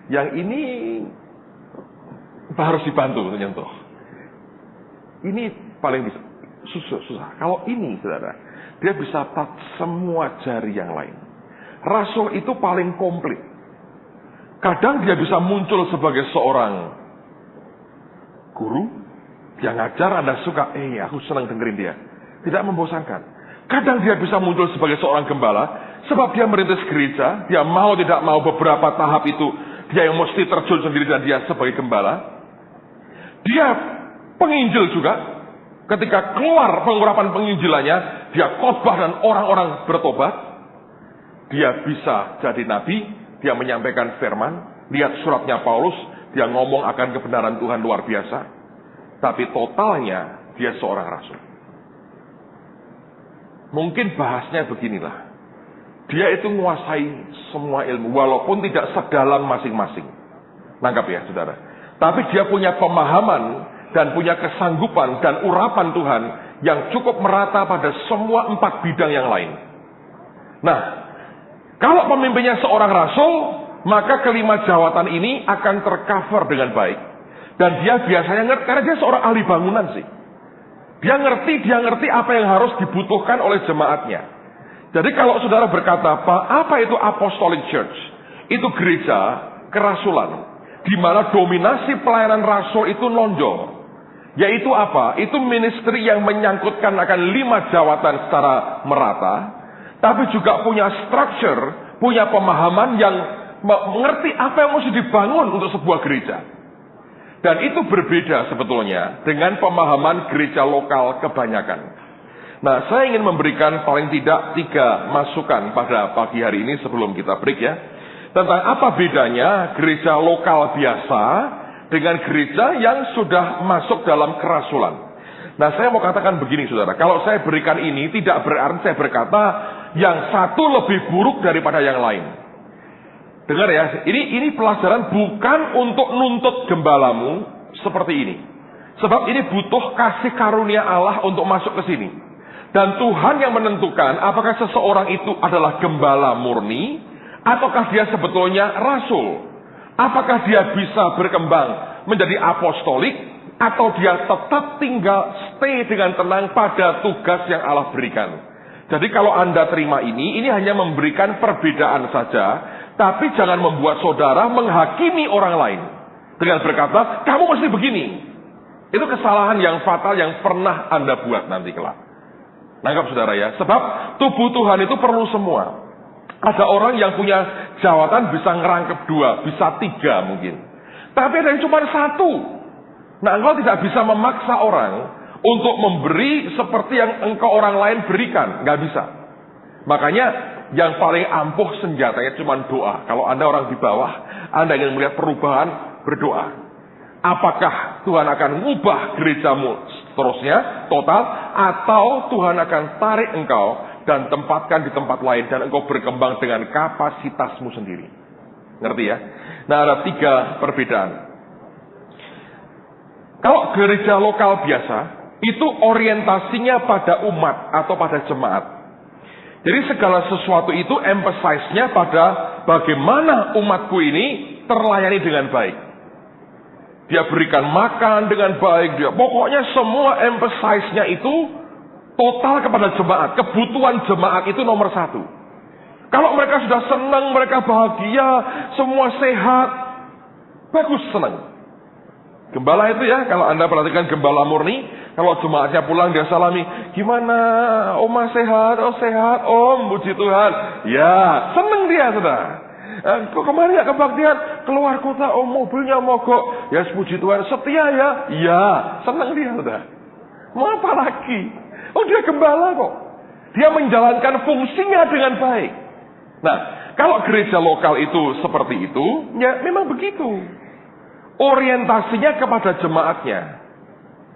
Yang ini harus dibantu untuk nyentuh. Ini paling bisa. Susah. Kalau ini, saudara, dia bisa touch semua jari yang lain. Rasul itu paling komplit. Kadang dia bisa muncul sebagai seorang guru, dia ngajar, Anda suka, aku senang dengerin dia. Tidak membosankan. Kadang dia bisa muncul sebagai seorang gembala, sebab dia merintis gereja, dia mau tidak mau beberapa tahap itu, dia yang mesti terjun sendiri dan dia sebagai gembala. Dia penginjil juga, ketika keluar pengurapan penginjilannya, dia khotbah dan orang-orang bertobat. Dia bisa jadi nabi, dia menyampaikan firman. Lihat suratnya Paulus, dia ngomong akan kebenaran Tuhan luar biasa. Tapi totalnya, dia seorang rasul. Mungkin bahasnya beginilah. Dia itu menguasai semua ilmu, walaupun tidak sedalam masing-masing. Nangkap ya, saudara. Tapi dia punya pemahaman dan punya kesanggupan dan urapan Tuhan yang cukup merata pada semua 4 bidang yang lain. Nah, kalau pemimpinnya seorang rasul, maka kelima jawatan ini akan tercover dengan baik. Dan dia biasanya ngerti, karena dia seorang ahli bangunan sih. Dia ngerti apa yang harus dibutuhkan oleh jemaatnya. Jadi kalau saudara berkata, apa itu Apostolic Church? Itu gereja kerasulan, di mana dominasi pelayanan rasul itu nonjol. Yaitu apa? Itu ministry yang menyangkutkan akan 5 jawatan secara merata, tapi juga punya structure, punya pemahaman yang mengerti apa yang mesti dibangun untuk sebuah gereja. Dan itu berbeda sebetulnya dengan pemahaman gereja lokal kebanyakan. Nah, saya ingin memberikan paling tidak 3 masukan pada pagi hari ini sebelum kita break ya. Tentang apa bedanya gereja lokal biasa dengan gereja yang sudah masuk dalam kerasulan. Nah, saya mau katakan begini saudara. Kalau saya berikan ini tidak berarti saya berkata yang satu lebih buruk daripada yang lain. Dengar ya, ini pelajaran bukan untuk nuntut gembalamu seperti ini. Sebab ini butuh kasih karunia Allah untuk masuk ke sini. Dan Tuhan yang menentukan apakah seseorang itu adalah gembala murni, ataukah dia sebetulnya rasul. Apakah dia bisa berkembang menjadi apostolik, atau dia tetap tinggal stay dengan tenang pada tugas yang Allah berikan. Jadi kalau Anda terima ini hanya memberikan perbedaan saja, tapi jangan membuat saudara menghakimi orang lain dengan berkata, kamu mesti begini. Itu kesalahan yang fatal yang pernah Anda buat nanti kelak. Nangkap saudara ya. Sebab tubuh Tuhan itu perlu semua. Ada orang yang punya jawatan bisa ngerangkep 2, bisa 3 mungkin. Tapi ada yang cuma 1. Nah, engkau tidak bisa memaksa orang untuk memberi seperti yang engkau orang lain berikan. Nggak bisa. Makanya yang paling ampuh senjatanya cuma doa. Kalau Anda orang di bawah, Anda ingin melihat perubahan, berdoa. Apakah Tuhan akan mengubah gerejamu seterusnya, total, atau Tuhan akan tarik engkau dan tempatkan di tempat lain dan engkau berkembang dengan kapasitasmu sendiri. Ngerti ya? Nah, ada 3 perbedaan. Kalau gereja lokal biasa, itu orientasinya pada umat atau pada jemaat. Jadi segala sesuatu itu emphasize-nya pada bagaimana umatku ini terlayani dengan baik. Dia berikan makan dengan baik, pokoknya semua emphasize-nya itu total kepada jemaat. Kebutuhan jemaat itu nomor 1. Kalau mereka sudah senang, mereka bahagia, semua sehat, bagus, senang. Gembala itu ya, kalau Anda perhatikan gembala murni, kalau jemaatnya pulang dia salami, gimana, Oma sehat, oh sehat, Om, puji Tuhan. Ya, senang dia sudah. Kok kemarin gak kebaktian, keluar kota, Om, mobilnya mogok. Ya, puji Tuhan, setia ya. Ya, senang dia sudah. Mau apa lagi? Oh, dia gembala kok. Dia menjalankan fungsinya dengan baik. Nah, kalau gereja lokal itu seperti itu, ya memang begitu. Orientasinya kepada jemaatnya.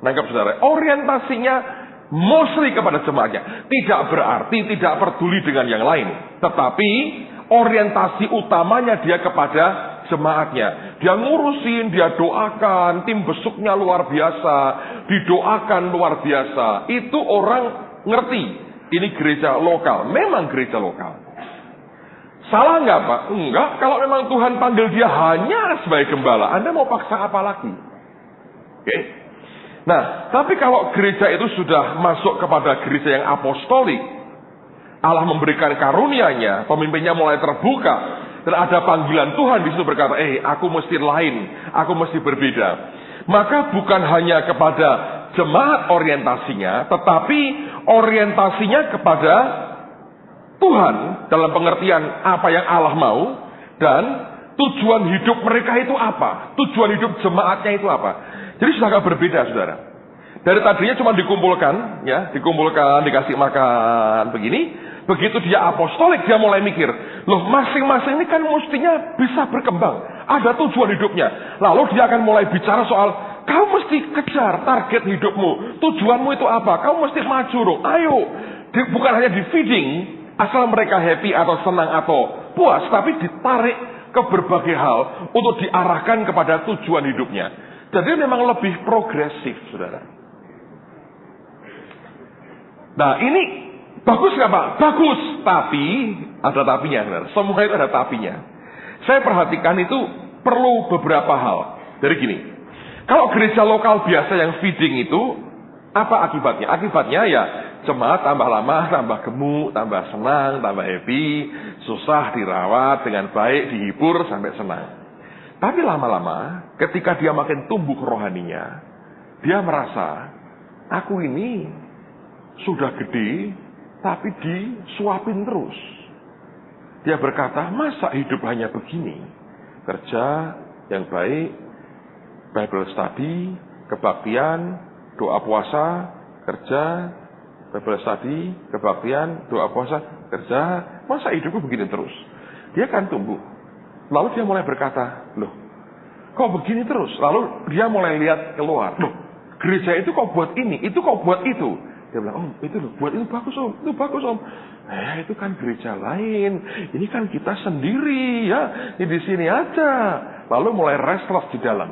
Nangkap saudara, orientasinya mostly kepada jemaatnya. Tidak berarti tidak peduli dengan yang lain. Tetapi orientasi utamanya dia kepada jemaatnya. Dia ngurusin, dia doakan, tim besuknya luar biasa, didoakan luar biasa. Itu orang ngerti, ini gereja lokal. Memang gereja lokal. Salah nggak Pak? Enggak, kalau memang Tuhan panggil dia hanya sebagai gembala, Anda mau paksa apa lagi? Oke. Nah, tapi kalau gereja itu sudah masuk kepada gereja yang apostolik, Allah memberikan karunia-Nya, pemimpinnya mulai terbuka, dan ada panggilan Tuhan di situ berkata, aku mesti lain, aku mesti berbeda. Maka bukan hanya kepada jemaat orientasinya, tetapi orientasinya kepada Tuhan dalam pengertian apa yang Allah mau, dan tujuan hidup mereka itu apa, tujuan hidup jemaatnya itu apa. Jadi sudah agak berbeda saudara. Dari tadinya cuma dikumpulkan, dikasih makan begini. Begitu dia apostolik, dia mulai mikir, loh masing-masing ini kan mestinya bisa berkembang, ada tujuan hidupnya. Lalu dia akan mulai bicara soal, kamu mesti kejar target hidupmu, tujuanmu itu apa, kamu mesti maju dong, ayo. Bukan hanya di feeding, asal mereka happy atau senang atau puas, tapi ditarik ke berbagai hal untuk diarahkan kepada tujuan hidupnya. Jadi memang lebih progresif, saudara. Nah ini bagus nggak Pak? Bagus, tapi ada tapinya, saudara. Semua itu ada tapinya. Saya perhatikan itu perlu beberapa hal. Dari gini, Kalau gereja lokal biasa yang feeding itu, apa akibatnya? Akibatnya ya jemaat tambah lama, tambah gemuk, tambah senang, tambah happy, susah dirawat dengan baik, dihibur sampai senang. Tapi lama-lama ketika dia makin tumbuh rohaninya, dia merasa, aku ini sudah gede tapi disuapin terus. Dia berkata, masa hidup hanya begini? Kerja yang baik, Bible study, kebaktian, doa puasa, kerja, Bible study, kebaktian, doa puasa, kerja. Masa hidupku begini terus? Dia akan tumbuh. Lalu dia mulai berkata, loh, kok begini terus? Lalu dia mulai lihat keluar. Loh, gereja itu kok buat ini, itu kok buat itu. Dia bilang, itu loh, buat itu bagus om, itu bagus om. Itu kan gereja lain. Ini kan kita sendiri ya. Ini di sini aja. Lalu mulai restless di dalam.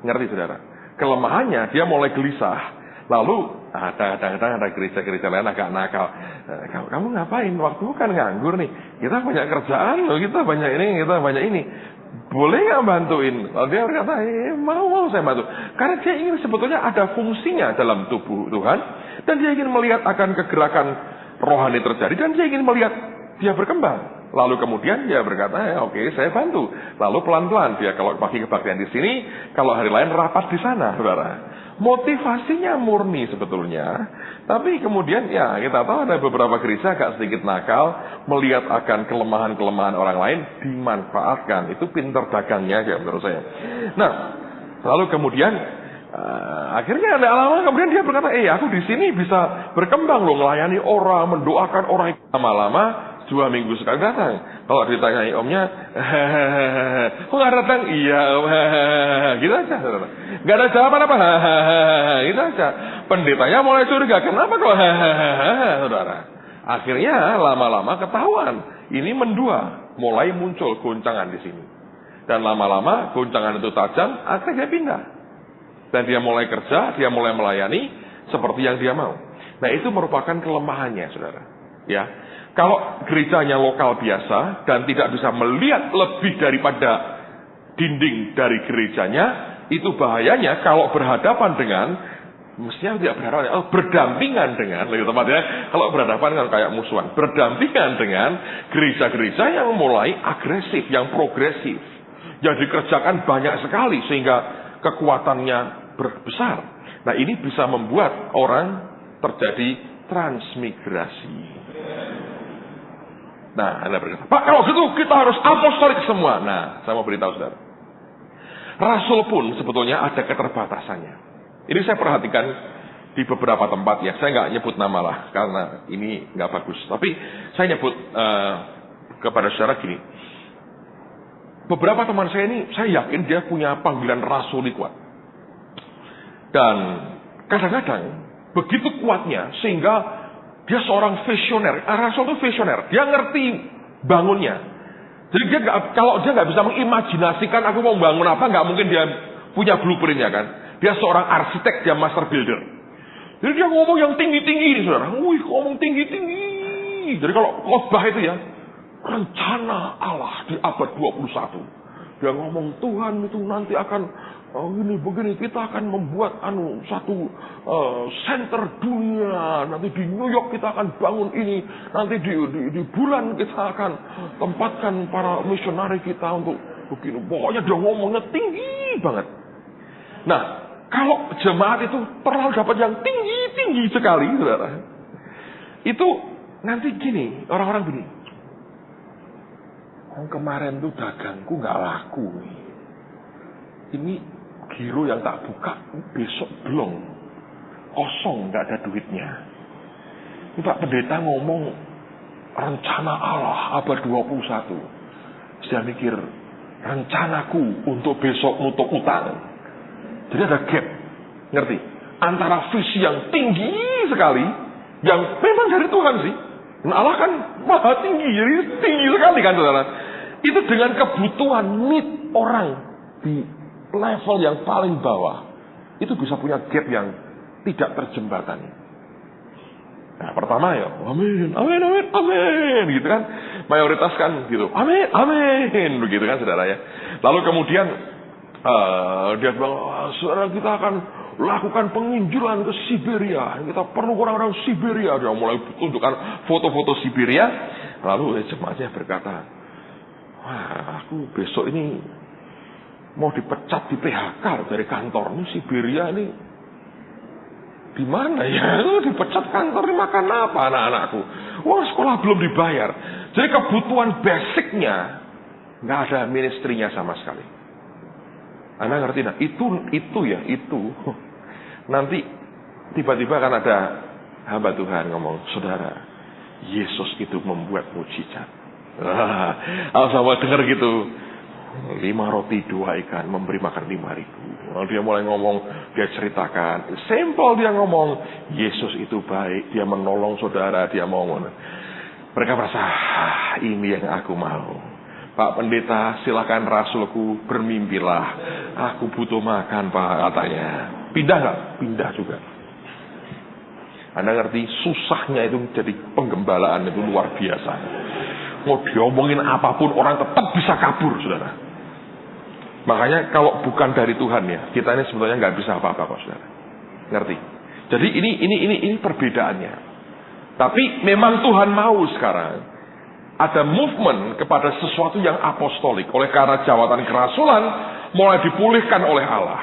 Ngerti saudara? Kelemahannya dia mulai gelisah. Lalu kadang-kadang ada gereja-gereja lain agak nakal. Kamu ngapain? Waktu kan nganggur nih. Kita banyak kerjaan loh. Kita banyak ini, kita banyak ini. Boleh nggak bantuin? Lalu dia berkata, mau saya bantu. Karena dia ingin sebetulnya ada fungsinya dalam tubuh Tuhan. Dan dia ingin melihat akan kegerakan rohani terjadi. Dan dia ingin melihat dia berkembang. Lalu kemudian dia berkata, oke, saya bantu. Lalu pelan-pelan dia kalau pagi kebaktian di sini, kalau hari lain rapat di sana, saudara. Motivasinya murni sebetulnya. Tapi kemudian ya kita tahu ada beberapa gereja agak sedikit nakal, melihat akan kelemahan-kelemahan orang lain, dimanfaatkan. Itu pinter dagangnya aja menurut saya. Nah, lalu kemudian akhirnya ada lama kemudian dia berkata, aku di sini bisa berkembang loh, melayani orang, mendoakan orang. Lama-lama 2 minggu sekali datang. Kalau ditanyai omnya, kok nggak datang? Iya om, gitu aja. Nggak ada jawaban apa? Gitu aja. Pendetanya mulai curiga, kenapa kok? Saudara. Akhirnya lama-lama ketahuan, ini mendua, mulai muncul goncangan di sini. Dan lama-lama goncangan itu tajam, akhirnya dia pindah. Dan dia mulai kerja, dia mulai melayani seperti yang dia mau. Nah itu merupakan kelemahannya, saudara. Ya. Kalau gerejanya lokal biasa dan tidak bisa melihat lebih daripada dinding dari gerejanya, itu bahayanya kalau berhadapan dengan, mestinya tidak berhadapan, berdampingan dengan, lebih tepatnya, kalau berhadapan kan kayak musuhan, berdampingan dengan gereja-gereja yang mulai agresif, yang progresif, yang dikerjakan banyak sekali sehingga kekuatannya besar. Nah ini bisa membuat orang terjadi transmigrasi. Nah, Anda berkata, Pak, kalau gitu kita harus apostolik semua. Nah, saya mau beritahu saudara. Rasul pun sebetulnya ada keterbatasannya. Ini saya perhatikan di beberapa tempat ya. Saya nggak nyebut nama lah, karena ini nggak bagus. Tapi saya nyebut kepada saudara gini. Beberapa teman saya ini, saya yakin dia punya panggilan rasuli kuat. Dan kadang-kadang begitu kuatnya sehingga dia seorang visioner. Rasul itu visioner. Dia ngerti bangunnya. Jadi dia kalau dia nggak bisa mengimajinasikan aku mau bangun apa, nggak mungkin dia punya blueprintnya kan. Dia seorang arsitek, dia master builder. Jadi dia ngomong yang tinggi-tinggi ini saudara. Ngomong tinggi-tinggi. Jadi kalau khotbah itu ya, rencana Allah di abad 21. Dia ngomong Tuhan itu nanti akan ini begini, kita akan membuat satu center dunia. Nanti di New York kita akan bangun ini. Nanti di bulan kita akan tempatkan para misionari kita untuk begini. Pokoknya dia ngomongnya tinggi banget. Nah, kalau jemaat itu terlalu dapat yang tinggi sekali, saudara. Itu nanti gini, orang-orang begini. Kemarin tuh dagangku nggak laku. Ini giro yang tak buka besok belum, kosong, nggak ada duitnya. Ini Pak Pendeta ngomong rencana Allah abad 21. Saya mikir rencanaku untuk besok nutup utang. Jadi ada gap, ngerti? Antara visi yang tinggi sekali, yang memang dari Tuhan sih. Nah Allah kan maha tinggi, jadi tinggi sekali kan saudara. Itu dengan kebutuhan need orang di level yang paling bawah, itu bisa punya gap yang tidak terjembatani. Nah pertama ya, amin, amin, amin, amin, gitu kan. Mayoritas kan gitu, amin, amin, begitu kan saudara ya. Lalu kemudian Dia bilang, saudara, kita akan lakukan penginjilan ke Siberia. Kita perlu orang-orang Siberia. Dia mulai tunjukkan foto-foto Siberia. Lalu jemaatnya berkata, wah, aku besok ini mau dipecat di PHK dari kantor. Ini Siberia ini di mana ya? Dipecat kantor, ini makan apa anak-anakku? Wah, sekolah belum dibayar. Jadi kebutuhan basicnya nggak ada ministrinya sama sekali. Anda ngerti? Nah, itu. Nanti tiba-tiba kan ada hamba Tuhan ngomong, saudara, Yesus itu membuat mujizat. Sama dengar gitu, 5 roti 2 ikan memberi makan 5.000. Dia mulai ngomong, dia ceritakan, simple dia ngomong, Yesus itu baik, dia menolong saudara, dia mau. Mereka merasa, ini yang aku mau. Pak Pendeta, silakan rasulku, bermimpilah. Aku butuh makan, Pak, katanya. Pindah nggak? Pindah juga. Anda ngerti, susahnya itu jadi penggembalaan itu luar biasa. Mau diomongin apapun, orang tetap bisa kabur, saudara. Makanya kalau bukan dari Tuhan ya, kita ini sebetulnya nggak bisa apa-apa kok, saudara. Ngerti? Jadi ini perbedaannya. Tapi memang Tuhan mau sekarang ada movement kepada sesuatu yang apostolik. Oleh karena jawatan kerasulan mulai dipulihkan oleh Allah.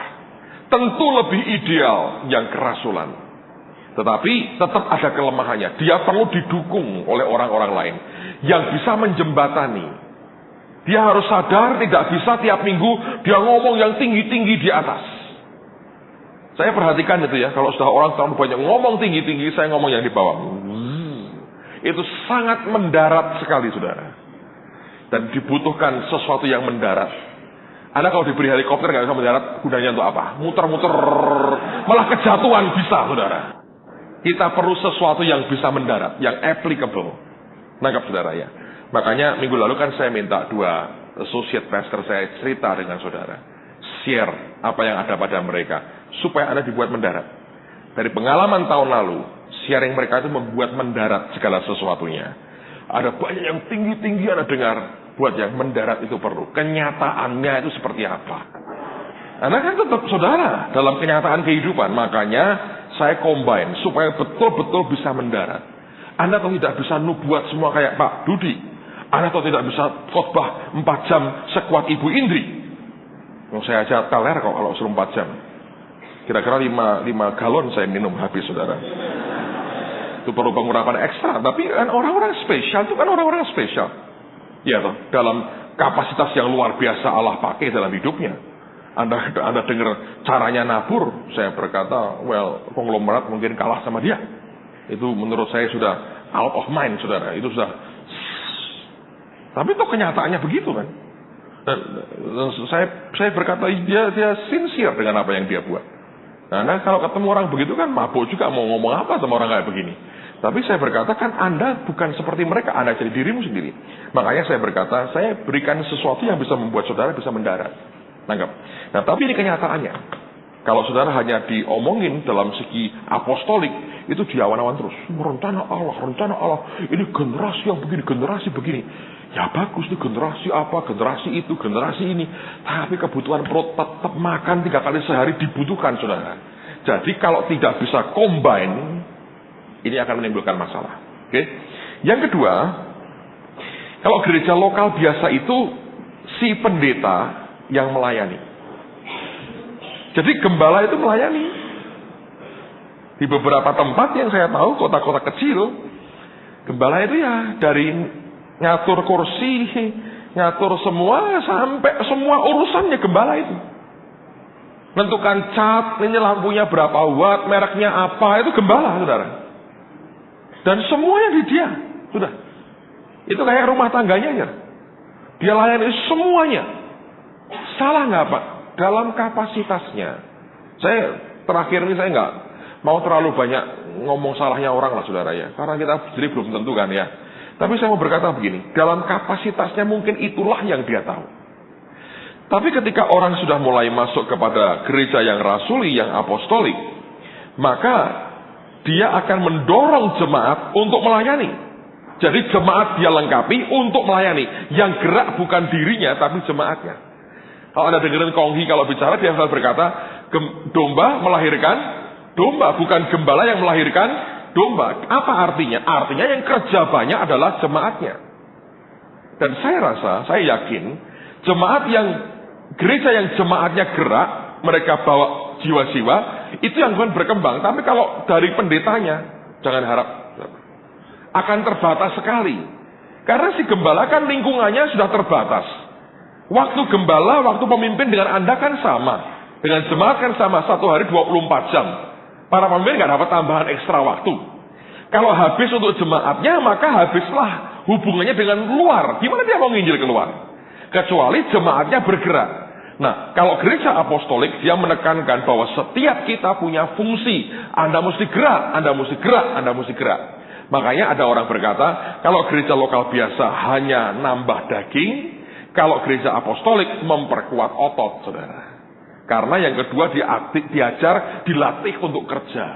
Tentu lebih ideal yang kerasulan. Tetapi tetap ada kelemahannya. Dia perlu didukung oleh orang-orang lain yang bisa menjembatani. Dia harus sadar tidak bisa tiap minggu dia ngomong yang tinggi-tinggi di atas. Saya perhatikan itu ya. Kalau sudah orang terlalu banyak ngomong tinggi-tinggi, saya ngomong yang di bawah. Itu sangat mendarat sekali, saudara. Dan dibutuhkan sesuatu yang mendarat. Anda kalau diberi helikopter nggak bisa mendarat, gunanya untuk apa? Muter-muter, malah kejatuhan bisa, saudara. Kita perlu sesuatu yang bisa mendarat, yang applicable. Nangkap, saudara ya. Makanya minggu lalu kan saya minta 2 associate pastor saya cerita dengan saudara. Share apa yang ada pada mereka, supaya Anda dibuat mendarat. Dari pengalaman tahun lalu, sharing mereka itu membuat mendarat segala sesuatunya. Ada banyak yang tinggi-tinggi Anda dengar. Buat yang mendarat itu perlu. Kenyataannya itu seperti apa? Anda kan tetap saudara dalam kenyataan kehidupan. Makanya saya combine supaya betul-betul bisa mendarat. Anda tahu tidak bisa nubuat semua kayak Pak Dudi. Anda tahu tidak bisa khotbah 4 jam sekuat Ibu Indri. Saya aja teler kok kalau suruh 4 jam. Kira-kira 5 galon saya minum habis, saudara. Itu perlu pengurapan ekstra. Tapi kan orang-orang spesial itu kan orang-orang spesial. Ya toh, dalam kapasitas yang luar biasa Allah pakai dalam hidupnya. Anda dengar caranya nabur, saya berkata, well, konglomerat mungkin kalah sama dia. Itu menurut saya sudah out of mind, saudara. Itu sudah. Tapi itu kenyataannya begitu kan. Dan saya berkata dia sincere dengan apa yang dia buat. Nah, kalau ketemu orang begitu kan mabuk juga mau ngomong apa sama orang kayak begini. Tapi saya berkata kan Anda bukan seperti mereka, Anda jadi dirimu sendiri. Makanya saya berkata, saya berikan sesuatu yang bisa membuat saudara bisa mendarat. Nanggap. Nah, tapi ini kenyataannya. Kalau saudara hanya diomongin dalam segi apostolik, itu diawan-awan terus. Rencana Allah. Ini generasi yang begini, generasi begini. Ya bagus nih generasi apa, generasi itu, generasi ini. Tapi kebutuhan perut tetap makan 3 kali sehari dibutuhkan, saudara. Jadi kalau tidak bisa combine, ini akan menimbulkan masalah. Oke? Yang kedua, kalau gereja lokal biasa itu si pendeta yang melayani. Jadi gembala itu melayani. Di beberapa tempat yang saya tahu, kota-kota kecil, gembala itu ya dari ngatur kursi, ngatur semua, sampai semua urusannya gembala itu. Menentukan cat, ini lampunya berapa watt, mereknya apa, itu gembala, saudara. Dan semuanya di dia, sudah. Itu kayak rumah tangganya aja. Dia layani semuanya. Salah nggak Pak? Dalam kapasitasnya. Saya terakhir ini saya nggak mau terlalu banyak ngomong salahnya orang lah, saudara ya. Karena kita sendiri belum tentu kan ya. Tapi saya mau berkata begini, dalam kapasitasnya mungkin itulah yang dia tahu. Tapi ketika orang sudah mulai masuk kepada gereja yang rasuli, yang apostolik, maka dia akan mendorong jemaat untuk melayani. Jadi jemaat dia lengkapi untuk melayani. Yang gerak bukan dirinya, tapi jemaatnya. Kalau Anda dengerin Konghi kalau bicara, dia selalu berkata, domba melahirkan domba, bukan gembala yang melahirkan domba. Apa artinya? Artinya yang kerja banyak adalah jemaatnya. Dan saya yakin, gereja yang jemaatnya gerak, mereka bawa jiwa-jiwa, itu yang akan berkembang. Tapi kalau dari pendetanya, jangan harap, akan terbatas sekali. Karena si gembala kan lingkungannya sudah terbatas. Waktu gembala, waktu pemimpin dengan Anda kan sama. Dengan jemaat kan sama, 1 hari 24 jam. Para pemimpin nggak dapat tambahan ekstra waktu. Kalau habis untuk jemaatnya, maka habislah hubungannya dengan luar. Gimana dia mau nginjil keluar? Kecuali jemaatnya bergerak. Nah, kalau gereja apostolik, dia menekankan bahwa setiap kita punya fungsi. Anda mesti gerak, Anda mesti gerak, Anda mesti gerak. Makanya ada orang berkata, kalau gereja lokal biasa hanya nambah daging, kalau gereja apostolik memperkuat otot, saudara. Karena yang kedua diajar, dilatih untuk kerja.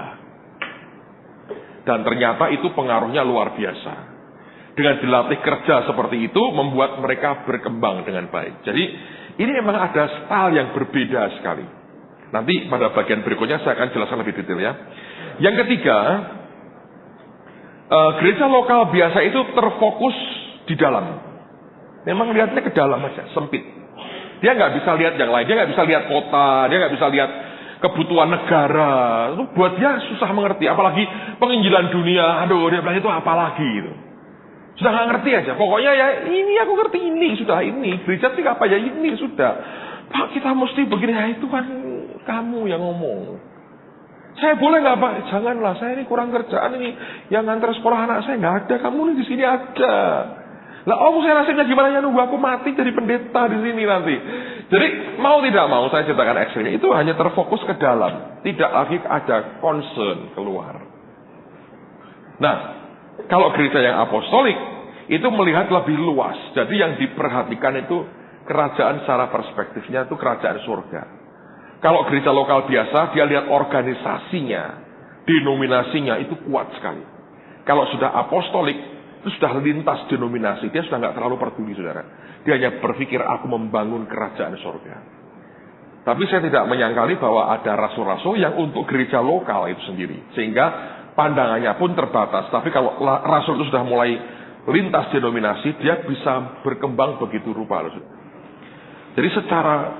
Dan ternyata itu pengaruhnya luar biasa. Dengan dilatih kerja seperti itu, membuat mereka berkembang dengan baik. Jadi, ini memang ada style yang berbeda sekali. Nanti pada bagian berikutnya saya akan jelaskan lebih detail ya. Yang ketiga, gereja lokal biasa itu terfokus di dalam. Memang lihatnya ke dalam aja, sempit. Dia nggak bisa lihat yang lain, dia nggak bisa lihat kota, dia nggak bisa lihat kebutuhan negara. Itu buat dia susah mengerti. Apalagi penginjilan dunia, aduh dia bilang itu apa lagi gitu. Sudah nggak ngerti aja. Pokoknya ya ini aku ngerti ini sudah ini. Gereja sih apa ya ini sudah. Pak kita mesti begini. Ya itu kan kamu yang ngomong. Saya boleh nggak Pak? Janganlah. Saya ini kurang kerjaan ini. Yang ngantar sekolah anak saya nggak ada. Kamu nih di sini ada. Lah saya nasibnya gimana ya nunggu aku mati jadi pendeta di sini nanti. Jadi mau tidak mau saya ceritakan ekstrimnya itu hanya terfokus ke dalam. Tidak lagi ada concern keluar. Nah. Kalau gereja yang apostolik itu melihat lebih luas. Jadi yang diperhatikan itu kerajaan secara perspektifnya itu kerajaan surga. Kalau gereja lokal biasa dia lihat organisasinya, denominasinya itu kuat sekali. Kalau sudah apostolik itu sudah lintas denominasi, dia sudah nggak terlalu peduli saudara. Dia hanya berpikir aku membangun kerajaan surga. Tapi saya tidak menyangkali bahwa ada rasul-rasul yang untuk gereja lokal itu sendiri, sehingga pandangannya pun terbatas. Tapi kalau rasul itu sudah mulai lintas denominasi, dia bisa berkembang begitu rupa. Jadi secara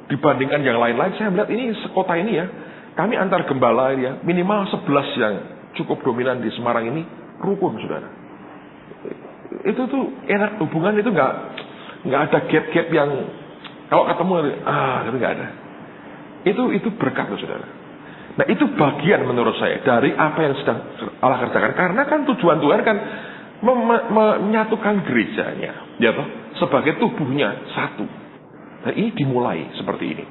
dibandingkan yang lain-lain, saya melihat ini sekota ini ya, kami antar gembala ya, minimal 11 yang cukup dominan di Semarang ini rukun, saudara. Itu tuh enak, hubungan itu nggak ada gap-gap yang kalau ketemu tapi nggak ada. Itu berkat loh, saudara. Nah itu bagian menurut saya dari apa yang sedang Allah kerjakan. Karena kan tujuan Tuhan kan menyatukan gerejanya, ya toh, sebagai tubuhnya satu. Nah ini dimulai seperti ini.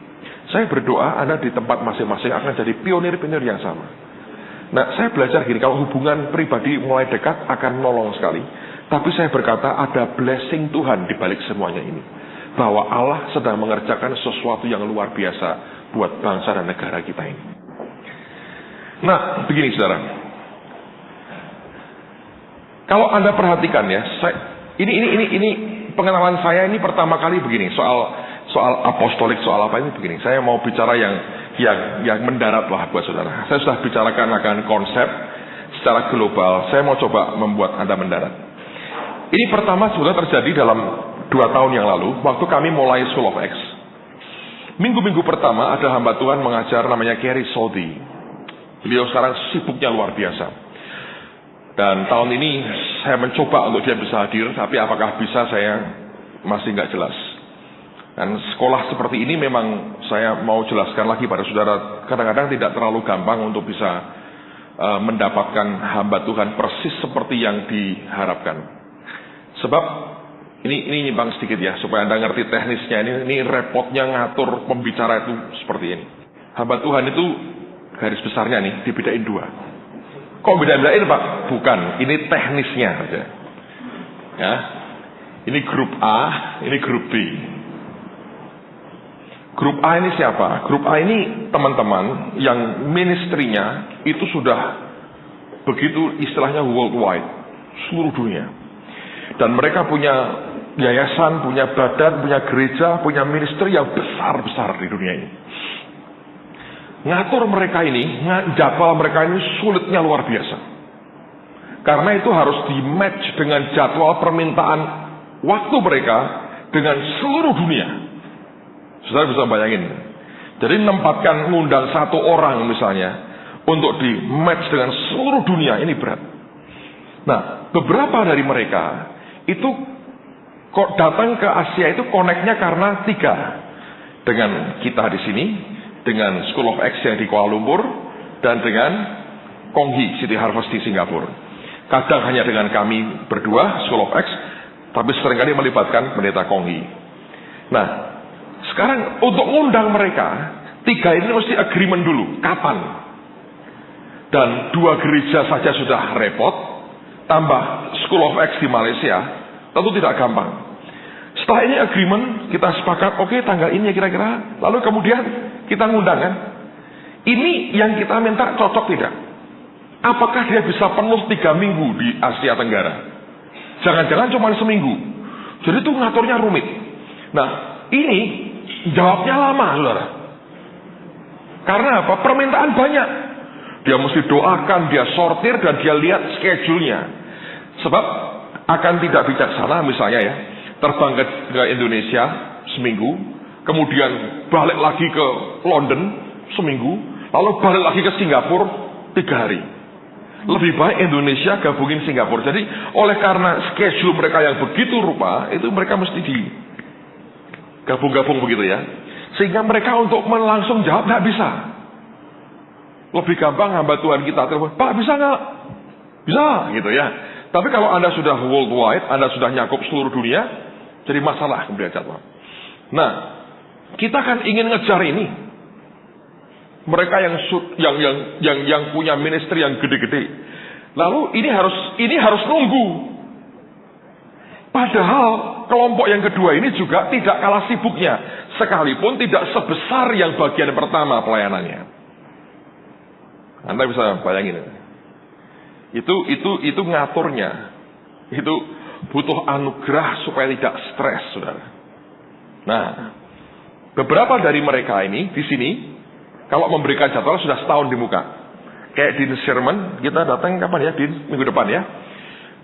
Saya berdoa Anda di tempat masing-masing akan jadi pionir-pionir yang sama. Nah saya belajar gini, kalau hubungan pribadi mulai dekat akan menolong sekali. Tapi saya berkata ada blessing Tuhan di balik semuanya ini. Bahwa Allah sedang mengerjakan sesuatu yang luar biasa buat bangsa dan negara kita ini. Nah, begini saudara. Kalau Anda perhatikan ya, ini pengalaman saya ini pertama kali begini, soal apostolik, soal apa ini begini. Saya mau bicara yang mendarat lah buat saudara. Saya sudah bicarakan akan konsep secara global. Saya mau coba membuat Anda mendarat. Ini pertama sudah terjadi dalam 2 tahun yang lalu, waktu kami mulai School of Acts. Minggu-minggu pertama ada hamba Tuhan mengajar namanya Kerry Sodi. Beliau sekarang sibuknya luar biasa. Dan tahun ini saya mencoba untuk dia bisa hadir, tapi apakah bisa saya masih nggak jelas. Dan sekolah seperti ini memang saya mau jelaskan lagi pada saudara, kadang-kadang tidak terlalu gampang untuk bisa mendapatkan hamba Tuhan persis seperti yang diharapkan. Sebab ini nyimpang sedikit ya, supaya Anda ngerti teknisnya. Ini repotnya ngatur pembicara itu seperti ini. Hamba Tuhan itu garis besarnya nih dibedain 2. Kok beda-bedain Pak? Bukan, ini teknisnya aja. Ya. Ini grup A, ini grup B. Grup A ini siapa? Grup A ini teman-teman yang ministrinya itu sudah begitu istilahnya worldwide, seluruh dunia. Dan mereka punya yayasan, punya badan, punya gereja, punya ministry yang besar-besar di dunia ini. Ngatur mereka ini, jadwal mereka ini sulitnya luar biasa. Karena itu harus di-match dengan jadwal permintaan waktu mereka dengan seluruh dunia. Saudara bisa bayangin. Jadi menempatkan ngundang satu orang misalnya untuk di-match dengan seluruh dunia ini berat. Nah, beberapa dari mereka itu kok datang ke Asia itu connect-nya karena 3. Dengan kita di sini, dengan School of Acts yang di Kuala Lumpur, dan dengan Konghi City Harvest di Singapura. Kadang hanya dengan kami berdua, School of Acts, tapi seringkali melibatkan pendeta Konghi. Nah, sekarang untuk ngundang mereka, 3 ini mesti agreement dulu, kapan? Dan 2 gereja saja sudah repot, tambah School of Acts di Malaysia, tentu tidak gampang. Setelah ini agreement, kita sepakat, oke, tanggal ini ya kira-kira, lalu kemudian kita ngundang kan. Ini yang kita minta cocok tidak? Apakah dia bisa penuh 3 minggu di Asia Tenggara? Jangan-jangan cuma seminggu. Jadi itu ngaturnya rumit. Nah, ini jawabnya lama, saudara. Karena apa? Permintaan banyak. Dia mesti doakan, dia sortir, dan dia lihat schedule-nya. Sebab akan tidak bijaksana misalnya ya, terbang ke Indonesia seminggu, kemudian balik lagi ke London seminggu, lalu balik lagi ke Singapura 3 hari. Lebih baik Indonesia gabungin Singapura. Jadi oleh karena schedule mereka yang begitu rupa, itu mereka mesti digabung-gabung begitu ya. Sehingga mereka untuk langsung jawab nggak bisa. Lebih gampang hamba Tuhan kita telepon, Pak bisa nggak? Bisa gitu ya. Tapi kalau Anda sudah worldwide, Anda sudah nyakup seluruh dunia, jadi masalah kemudian jadwal. Nah, kita kan ingin ngejar ini. Mereka yang punya ministry yang gede-gede. Lalu ini harus nunggu. Padahal kelompok yang kedua ini juga tidak kalah sibuknya, sekalipun tidak sebesar yang bagian pertama pelayanannya. Anda bisa bayangin. Itu ngaturnya. Itu butuh anugerah supaya tidak stres, saudara. Nah, beberapa dari mereka ini di sini, kalau memberikan jadwal sudah setahun di muka. Kayak Dean Sherman, kita datang kapan ya? Minggu depan ya.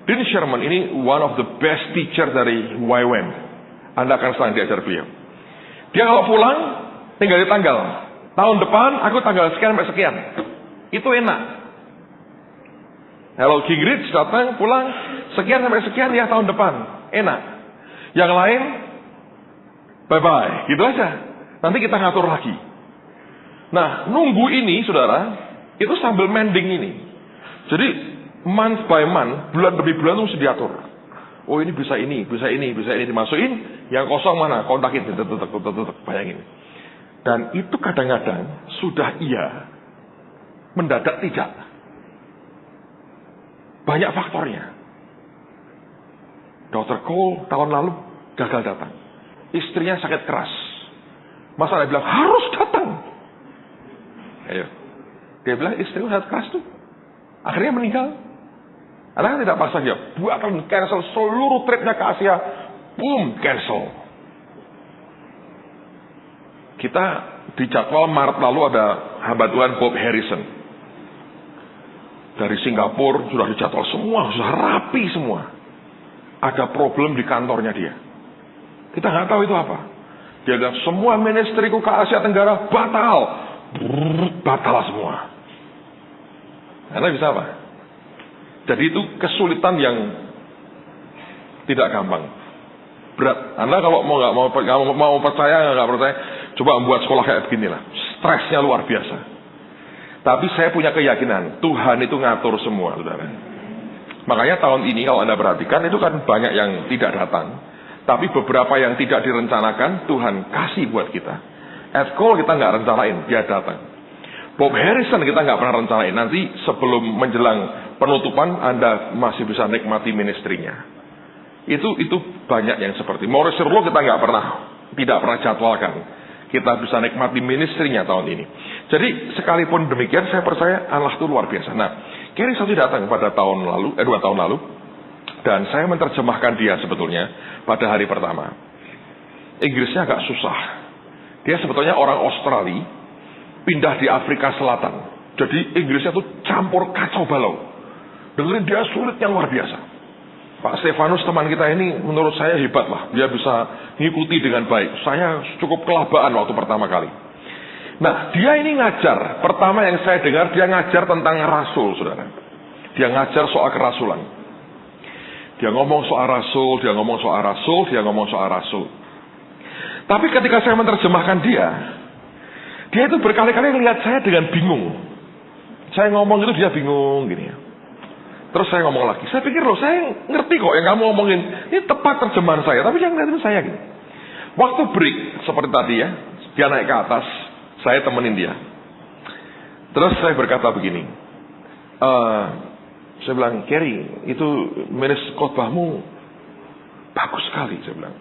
Dean Sherman ini one of the best teacher dari YWAM. Anda akan senang diajar beliau. Dia kalau pulang, tinggal di tanggal. Tahun depan, aku tanggal sekian sampai sekian. Itu enak. Hello Gingrich datang, pulang, sekian sampai sekian ya tahun depan. Enak. Yang lain, bye-bye. Gitu aja. Nanti kita ngatur lagi. Nah, nunggu ini, saudara, itu sambil mending ini. Jadi, month by month, bulan demi bulan itu mesti diatur. Oh, ini bisa ini, bisa ini, bisa ini dimasukin. Yang kosong mana? Kontakin. Bayangin. Dan itu kadang-kadang sudah iya, mendadak tidak. Banyak faktornya. Dr. Cole tahun lalu gagal datang. Istrinya sakit keras. Masa dia bilang, harus datang. Ayo. Dia bilang istriku sakit keras tuh. Akhirnya meninggal. Anda tidak paksa dia. Buatkan cancel seluruh tripnya ke Asia. Boom, cancel. Kita di jadwal Maret lalu ada hamba Tuhan Bob Harrison. Dari Singapura sudah dijadwal semua, sudah rapi semua. Ada problem di kantornya dia. Kita nggak tahu itu apa. Dia bilang semua ministriku ke Asia Tenggara batal. Batal semua. Anda bisa apa? Jadi itu kesulitan yang tidak gampang, berat. Anda kalau mau percaya nggak percaya, coba membuat sekolah kayak beginilah. Stresnya luar biasa. Tapi saya punya keyakinan Tuhan itu ngatur semua, saudara. Makanya tahun ini kalau Anda perhatikan itu kan banyak yang tidak datang, tapi beberapa yang tidak direncanakan Tuhan kasih buat kita. At Call kita nggak rencanain, dia datang. Bob Harrison kita nggak pernah rencanain. Nanti sebelum menjelang penutupan Anda masih bisa nikmati ministrinya. Itu banyak yang seperti Maurice Rowe kita tidak pernah jadwalkan. Kita bisa nikmati ministrinya tahun ini. Jadi sekalipun demikian saya percaya Allah itu luar biasa. Nah, Kerry Sauti datang pada 2 tahun lalu. Dan saya menerjemahkan dia sebetulnya pada hari pertama. Inggrisnya agak susah. Dia sebetulnya orang Australia, pindah di Afrika Selatan. Jadi Inggrisnya tuh campur kacau balau. Dengerin dia sulitnya luar biasa. Pak Stefanus teman kita ini menurut saya hebat lah. Dia bisa ngikuti dengan baik. Saya cukup kelabaan waktu pertama kali. Nah, dia ini ngajar. Pertama yang saya dengar, dia ngajar tentang rasul, saudara. Dia ngajar soal kerasulan. Dia ngomong soal rasul, dia ngomong soal rasul, dia ngomong soal rasul. Tapi ketika saya menerjemahkan dia itu berkali-kali melihat saya dengan bingung. Saya ngomong itu dia bingung gini ya. Terus saya ngomong lagi. Saya pikir loh, saya ngerti kok yang kamu ngomongin. Ini tepat terjemahan saya, tapi yang ngeliatin saya gini. Waktu break seperti tadi ya, dia naik ke atas, saya temenin dia. Terus saya berkata begini. Saya bilang, Kerry, itu menulis khotbahmu bagus sekali, saya bilang.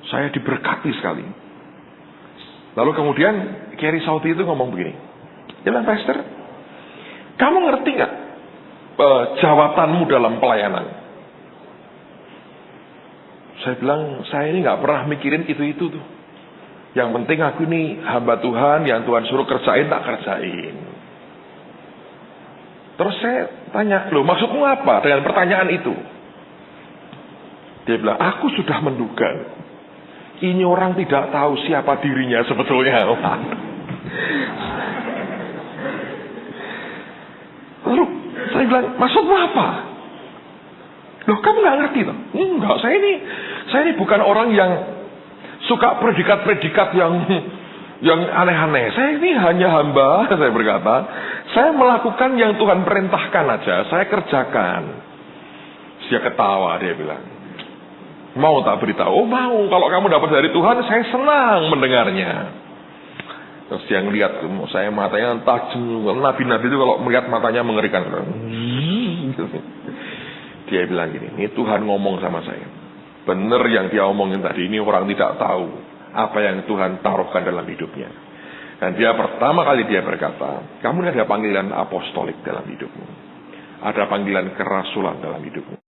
Saya diberkati sekali. Lalu kemudian Kerry Sauti itu ngomong begini. Dia bilang, Pastor, kamu ngerti gak jawabanmu dalam pelayanan? Saya bilang, saya ini gak pernah mikirin itu tuh. Yang penting aku ini hamba Tuhan, yang Tuhan suruh kerjain tak kerjain. Terus saya tanya, loh maksudmu apa dengan pertanyaan itu? Dia bilang, aku sudah menduga ini orang tidak tahu siapa dirinya sebetulnya. Lalu saya bilang, maksudmu apa? Loh kamu gak ngerti toh? Enggak, saya ini bukan orang yang suka predikat-predikat yang aneh-aneh. Saya ini hanya hamba, saya berkata. Saya melakukan yang Tuhan perintahkan aja, saya kerjakan. Dia ketawa, dia bilang, mau tak beritahu? Oh mau, kalau kamu dapat dari Tuhan, saya senang mendengarnya. Terus dia ngeliat, saya matanya tajam. Nabi-nabi itu kalau melihat matanya mengerikan. Dia bilang gini, ini Tuhan ngomong sama saya. Benar yang dia omongin tadi, ini orang tidak tahu apa yang Tuhan taruhkan dalam hidupnya. Dan dia pertama kali dia berkata, kamu ini ada panggilan apostolik dalam hidupmu. Ada panggilan kerasulan dalam hidupmu.